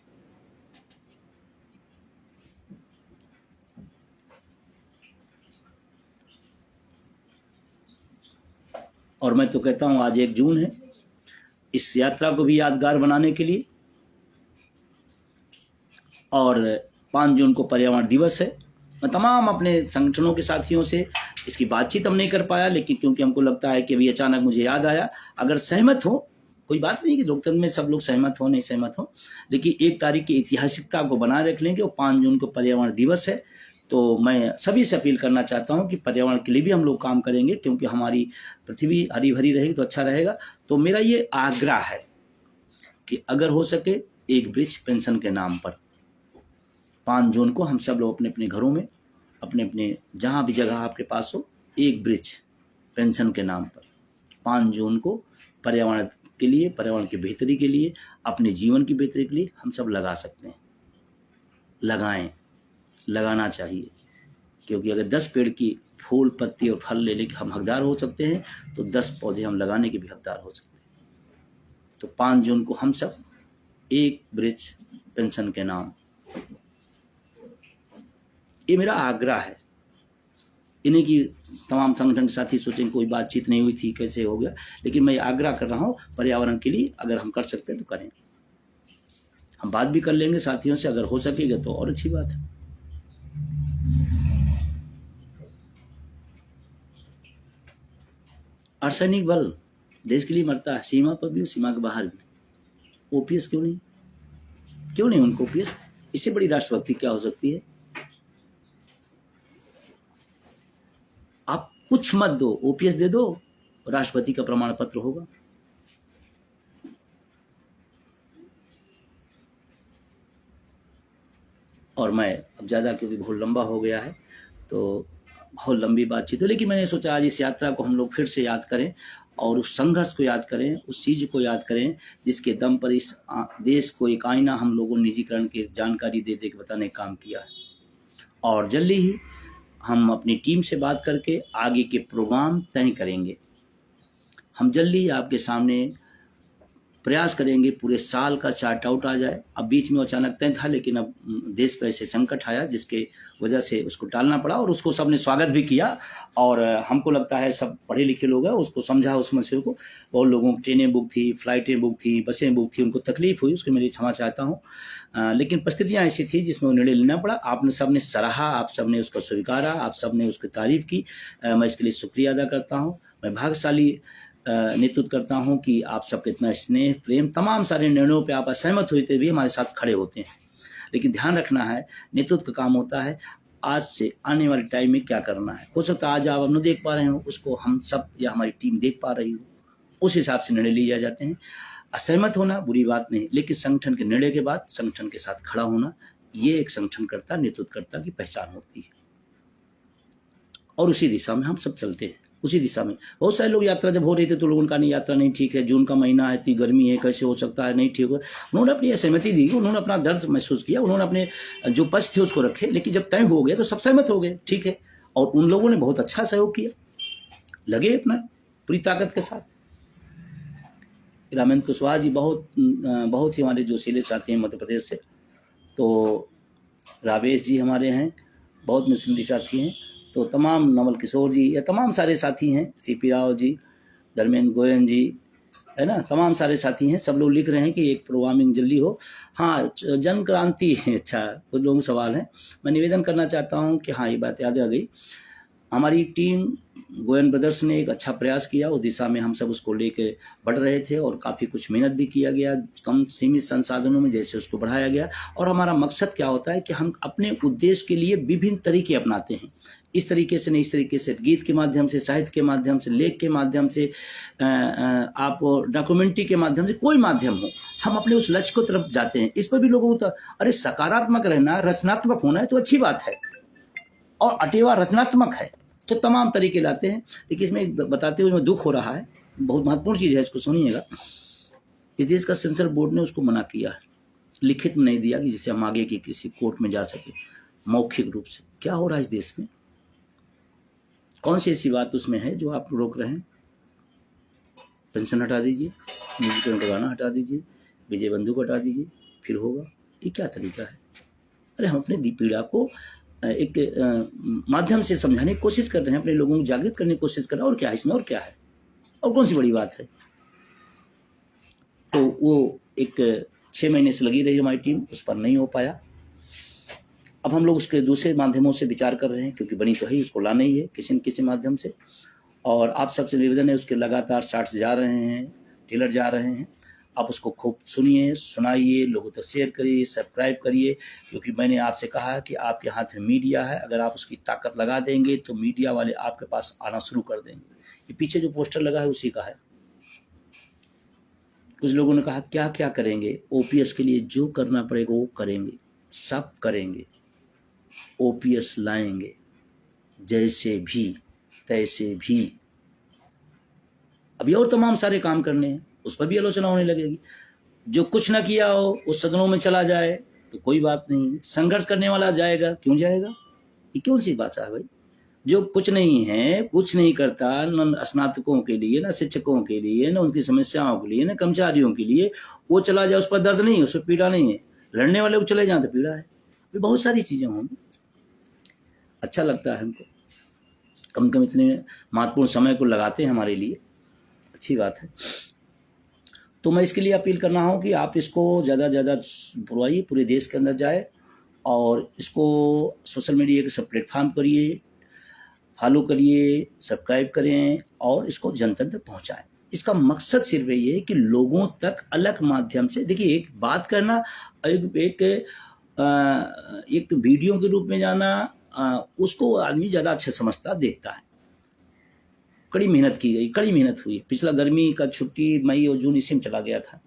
और मैं तो कहता हूं आज 1 जून है, इस यात्रा को भी यादगार बनाने के लिए, और 5 जून को पर्यावरण दिवस है। मैं तमाम अपने संगठनों के साथियों से इसकी बातचीत हम नहीं कर पाया, लेकिन क्योंकि हमको लगता है कि अभी अचानक मुझे याद आया, अगर सहमत हो, कोई बात नहीं कि लोकतंत्र में सब लोग सहमत हो नहीं सहमत हो, लेकिन 1 तारीख की ऐतिहासिकता को बनाए रख लेंगे। और 5 जून को पर्यावरण दिवस है, तो मैं सभी से अपील करना चाहता हूं कि पर्यावरण के लिए भी हम लोग काम करेंगे, क्योंकि हमारी पृथ्वी हरी भरी रहेगी तो अच्छा रहेगा। तो मेरा ये आग्रह है कि अगर हो सके 1 वृक्ष पेंशन के नाम पर 5 जून को हम सब लोग अपने अपने घरों में, अपने अपने जहाँ भी जगह आपके पास हो, 1 वृक्ष पेंशन के नाम पर 5 जून को पर्यावरण के लिए, पर्यावरण की बेहतरी के लिए, अपने जीवन की बेहतरी के लिए हम सब लगा सकते हैं। लगाएं, लगाना चाहिए, क्योंकि अगर 10 पेड़ की फूल पत्ती और फल लेने के हम हकदार हो सकते हैं, तो 10 पौधे हम लगाने के भी हकदार हो सकते हैं। तो 5 जून को हम सब 1 वृक्ष पेंशन के नाम, ये मेरा आग्रह है। इन्हीं की तमाम संगठन के साथी सोचेंगे कोई बातचीत नहीं हुई थी, कैसे हो गया, लेकिन मैं आग्रह कर रहा हूँ पर्यावरण के लिए अगर हम कर सकते हैं तो करें। हम बात भी कर लेंगे साथियों से, अगर हो सकेगा तो और अच्छी बात है। अर्धसैनिक बल देश के लिए मरता है, सीमा पर भी, सीमा के बाहर भी। ओपीएस क्यों नहीं, क्यों नहीं उनको ओपीएस? इससे बड़ी राष्ट्रभक्ति क्या हो सकती है? आप कुछ मत दो, ओपीएस दे दो, राष्ट्रपति का प्रमाण पत्र होगा। और मैं अब ज़्यादा, क्योंकि बहुत लंबा हो गया है तो बहुत लंबी बातचीत हो, लेकिन मैंने सोचा आज इस यात्रा को हम लोग फिर से याद करें और उस संघर्ष को याद करें, उस चीज़ को याद करें जिसके दम पर इस देश को एक आईना हम लोगों ने निजीकरण की जानकारी दे के बताने का काम किया है। और जल्दी ही हम अपनी टीम से बात करके आगे के प्रोग्राम तय करेंगे। हम जल्दी ही आपके सामने प्रयास करेंगे, पूरे साल का चार्ट आउट आ जाए। अब बीच में अचानक तय था, लेकिन अब देश पर ऐसे संकट आया जिसके वजह से उसको टालना पड़ा, और उसको सबने स्वागत भी किया। और हमको लगता है सब पढ़े लिखे लोग हैं, उसको समझा उस मसले को। बहुत लोगों की ट्रेनें बुक थी, फ्लाइटें बुक थी, बसें बुक थी, उनको तकलीफ हुई, उसके मेरी क्षमा चाहता हूँ। लेकिन परिस्थितियाँ ऐसी थी जिसमें वो निर्णय लेना पड़ा। आपने सबने सराहा, आप सबने उसको स्वीकारा, आप सबने उसकी तारीफ की। मैं इसके लिए शुक्रिया अदा करता हूँ। मैं भाग्यशाली नेतृत्व करता हूं कि आप सबके इतना स्नेह प्रेम, तमाम सारे निर्णयों पे आप असहमत हुए थे भी हमारे साथ खड़े होते हैं। लेकिन ध्यान रखना है, नेतृत्व का काम होता है आज से आने वाले टाइम में क्या करना है। हो सकता है आज आप न देख पा रहे हो, उसको हम सब या हमारी टीम देख पा रही हो, उस हिसाब से निर्णय लिए जाते हैं। असहमत होना बुरी बात नहीं, लेकिन संगठन के निर्णय के बाद संगठन के साथ खड़ा होना, ये एक संगठनकर्ता, नेतृत्वकर्ता की पहचान होती है। और उसी दिशा में हम सब चलते हैं, उसी दिशा में। बहुत सारे लोग यात्रा जब हो रही थी तो लोगों का नहीं, यात्रा नहीं ठीक है, जून का महीना है, इतनी गर्मी है, कैसे हो सकता है, नहीं ठीक हो। उन्होंने अपनी सहमति दी, उन्होंने अपना दर्द महसूस किया, उन्होंने अपने जो पक्ष थे उसको रखे, लेकिन जब तय हो गया तो सब सहमत हो गए, ठीक है। और उन लोगों ने बहुत अच्छा सहयोग किया, लगे अपना पूरी ताकत के साथ। रामेंद्र कुशवाहा जी बहुत ही हमारे जोशीले साथी हैं मध्य प्रदेश से। तो रावेश जी हमारे हैं, बहुत मिशनरी साथी हैं। तो तमाम नवल किशोर जी या तमाम सारे साथी हैं, सीपी राव जी, धर्मेंद्र गोयन जी, है ना, तमाम सारे साथी हैं। सब लोग लिख रहे हैं कि एक प्रोग्रामिंग जल्दी हो। हाँ, जन क्रांति अच्छा, कुछ लोगों सवाल हैं। मैं निवेदन करना चाहता हूँ कि हाँ, ये बात याद आ गई। हमारी टीम गोयन ब्रदर्स ने एक अच्छा प्रयास किया, उस दिशा में हम सब उसको लेके बढ़ रहे थे और काफ़ी कुछ मेहनत भी किया गया, कम सीमित संसाधनों में जैसे उसको बढ़ाया गया। और हमारा मकसद क्या होता है कि हम अपने उद्देश्य के लिए विभिन्न तरीके अपनाते हैं। इस तरीके से नहीं, इस तरीके से गीत के माध्यम से, साहित्य के माध्यम से, लेख के माध्यम से, आप डॉक्यूमेंट्री के माध्यम से, कोई माध्यम हो, हम अपने उस लक्ष्य को तरफ जाते हैं। इस पर भी लोगों को अरे सकारात्मक रहना, रचनात्मक होना है तो अच्छी बात है, और अटेवा रचनात्मक है। तो तमाम तरीके लाते हैं। लेकिन इसमें एक बताते हुए दुख हो रहा है, बहुत महत्वपूर्ण चीज़ है, इसको सुनिएगा। इस देश का सेंसर बोर्ड ने उसको मना किया है, लिखित में नहीं दिया कि जिससे हम आगे की किसी कोर्ट में जा सके मौखिक रूप से। क्या हो रहा है इस देश में? कौन सी ऐसी बात उसमें है जो आप रोक रहे हैं? पेंशन हटा दीजिए, म्यूजिकल गाना हटा दीजिए, विजय बंधु को हटा दीजिए, फिर होगा। ये क्या तरीका है? अरे हम अपने पीड़ा को एक माध्यम से समझाने की कोशिश कर रहे हैं, अपने लोगों को जागृत करने की कोशिश कर रहे हैं। और क्या है इसमें? और क्या है? और कौन सी बड़ी बात है? तो वो एक 6 महीने से लगी रही हमारी टीम, उस पर नहीं हो पाया। अब हम लोग उसके दूसरे माध्यमों से विचार कर रहे हैं, क्योंकि बनी तो है, उसको लाना ही है किसी न किसी माध्यम से। और आप सबसे निवेदन है, उसके लगातार शार्ट्स जा रहे हैं, ट्रेलर जा रहे हैं, आप उसको खूब सुनिए, सुनाइए, लोगों तक शेयर करिए, सब्सक्राइब करिए। क्योंकि मैंने आपसे कहा कि आपके हाथ में मीडिया है, अगर आप उसकी ताकत लगा देंगे तो मीडिया वाले आपके पास आना शुरू कर देंगे। ये पीछे जो पोस्टर लगा है उसी का है। कुछ लोगों ने कहा क्या क्या करेंगे? ओपीएस के लिए जो करना पड़ेगा वो करेंगे, सब करेंगे, ओपीएस लाएंगे, जैसे भी तैसे भी। अभी और तमाम सारे काम करने हैं, उस पर भी आलोचना होने लगेगी। जो कुछ ना किया हो उस सदनों में चला जाए तो कोई बात नहीं, संघर्ष करने वाला जाएगा, क्यों जाएगा? ये क्यों सी बात है भाई? जो कुछ नहीं है, कुछ नहीं करता, न स्नातकों के लिए, न शिक्षकों के लिए, न उनकी समस्याओं के लिए, न कर्मचारियों के लिए, वो चला जाए, उस पर दर्द नहीं है, उस पर पीड़ा नहीं है। लड़ने वाले को चले जाए तो पीड़ा है। बहुत सारी चीजें होंगी। अच्छा लगता है हमको, कम कम इतने महत्वपूर्ण समय को लगाते हैं हमारे लिए, अच्छी बात है। तो मैं इसके लिए अपील कर रहा हूँ कि आप इसको ज़्यादा से ज़्यादा पुरवाइए, पूरे देश के अंदर जाए, और इसको सोशल मीडिया के सब प्लेटफॉर्म करिए, फॉलो करिए, सब्सक्राइब करें, और इसको जनता तक पहुँचाएं। इसका मकसद सिर्फ ये है कि लोगों तक अलग माध्यम से, देखिए, एक बात करना, एक वीडियो के रूप में जाना, उसको आदमी ज़्यादा अच्छा समझता, देखता है। कड़ी मेहनत की गई, कड़ी मेहनत हुई। पिछला गर्मी का छुट्टी मई और जून इसी में चला गया था,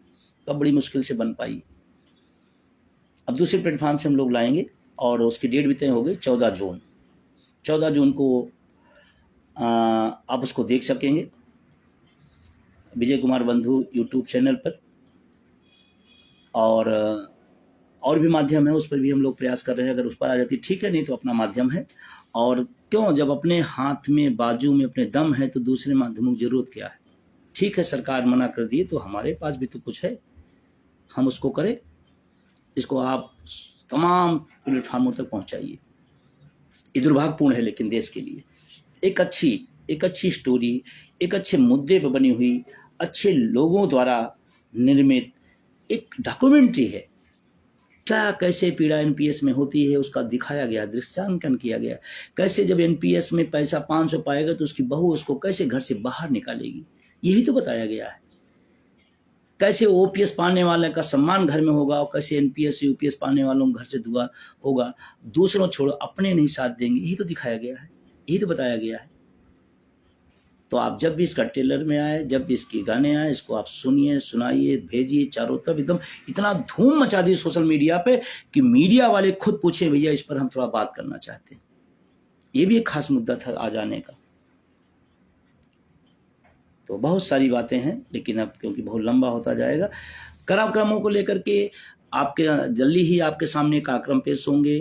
तब बड़ी मुश्किल से बन पाई। अब दूसरे प्लेटफॉर्म से हम लोग लाएंगे, और उसकी डेट भी तय हो गई, 14 जून। 14 जून को आप उसको देख सकेंगे विजय कुमार बंधु यूट्यूब चैनल पर, और भी माध्यम है, उस पर भी हम लोग प्रयास कर रहे हैं। अगर उस पर आ जाती ठीक है, नहीं तो अपना माध्यम है। और क्यों, जब अपने हाथ में, बाजू में अपने दम है, तो दूसरे माध्यमों की जरूरत क्या है? ठीक है, सरकार मना कर दी तो हमारे पास भी तो कुछ है, हम उसको करें। इसको आप तमाम प्लेटफार्मों तक पहुंचाइए। ये दुर्भाग्यपूर्ण है लेकिन देश के लिए एक अच्छी स्टोरी, एक अच्छे मुद्दे पर बनी हुई, अच्छे लोगों द्वारा निर्मित एक डॉक्यूमेंट्री है। क्या, कैसे पीड़ा एनपीएस में होती है उसका दिखाया गया, दृश्यांकन किया गया। कैसे जब एनपीएस में पैसा 500 पाएगा तो उसकी बहू उसको कैसे घर से बाहर निकालेगी, यही तो बताया गया है। कैसे ओपीएस पाने वाले का सम्मान घर में होगा, और कैसे एनपीएस यूपीएस पाने वालों को घर से दुआ होगा, दूसरों छोड़ो अपने नहीं साथ देंगे, यही तो दिखाया गया है, यही तो बताया गया है। तो आप जब भी इसका ट्रेलर में आए, जब भी इसके गाने आए, इसको आप सुनिए, सुनाइए, भेजिए चारों तरफ। एकदम इतना धूम मचा दी सोशल मीडिया पे कि मीडिया वाले खुद पूछे, भैया इस पर हम थोड़ा बात करना चाहते हैं। ये भी एक खास मुद्दा था आ जाने का। तो बहुत सारी बातें हैं, लेकिन अब क्योंकि बहुत लंबा होता जाएगा, कार्यक्रमों को लेकर के आपके जल्दी ही आपके सामने कार्यक्रम पेश होंगे।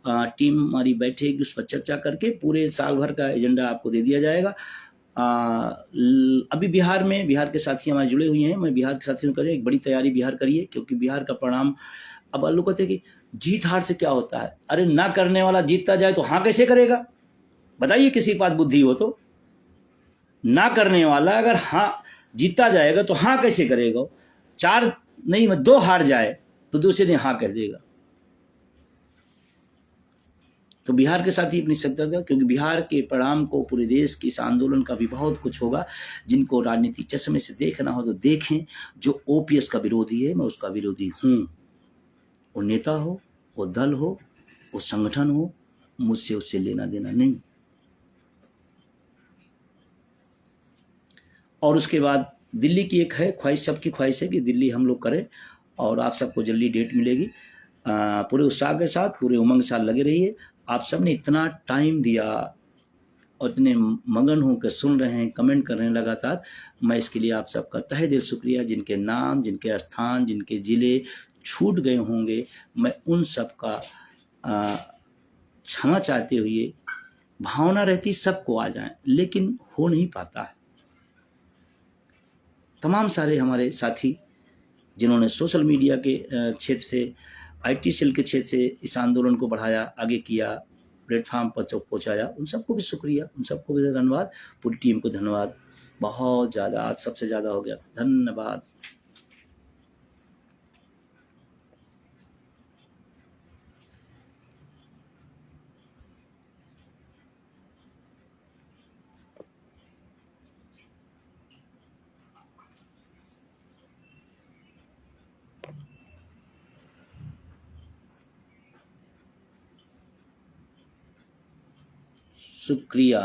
टीम हमारी बैठेगी, उस पर चर्चा करके पूरे साल भर का एजेंडा आपको दे दिया जाएगा। अभी बिहार के साथी हमारे जुड़े हुए हैं, मैं बिहार के साथियों को एक बड़ी तैयारी बिहार करिए, क्योंकि बिहार का परिणाम, अब लोग कहते हैं कि जीत हार से क्या होता है। अरे ना करने वाला जीतता जाए तो हाँ कैसे करेगा? बताइए, किसी के पास बुद्धि हो तो। ना करने वाला अगर हाँ जीतता जाएगा तो हाँ कैसे करेगा? 4 नहीं 2 हार जाए तो दूसरे दिन हाँ कह देगा। तो बिहार के साथ ही अपनी सत्ता था, क्योंकि बिहार के परिणाम को पूरे देश के इस आंदोलन का भी बहुत कुछ होगा। जिनको राजनीति चश्मे से देखना हो तो देखें। जो ओपीएस का विरोधी है, मैं उसका विरोधी हूं। वो नेता हो, वो दल हो, वो संगठन हो, मुझसे उससे लेना देना नहीं। और उसके बाद दिल्ली की एक है ख्वाहिश, सबकी ख्वाहिश है कि दिल्ली हम लोग करें, और आप सबको जल्दी डेट मिलेगी। पूरे उत्साह के साथ, पूरे उमंग के साथ लगे रहिए। आप सब ने इतना टाइम दिया, और इतने मगन होकर सुन रहे हैं, कमेंट कर रहे हैं लगातार। मैं इसके लिए आप सबका तहे दिल शुक्रिया। जिनके नाम, जिनके स्थान, जिनके ज़िले छूट गए होंगे, मैं उन सब का क्षमा चाहते हुए, भावना रहती सबको आ जाए, लेकिन हो नहीं पाता है। तमाम सारे हमारे साथी जिन्होंने सोशल मीडिया के क्षेत्र से, IT सेल के क्षेत्र से इस आंदोलन को बढ़ाया, आगे किया, प्लेटफॉर्म पर पहुँचाया, उन सबको भी शुक्रिया, उन सबको भी धन्यवाद, पूरी टीम को धन्यवाद। बहुत ज़्यादा, आज सबसे ज़्यादा हो गया, धन्यवाद। शुक्रिया।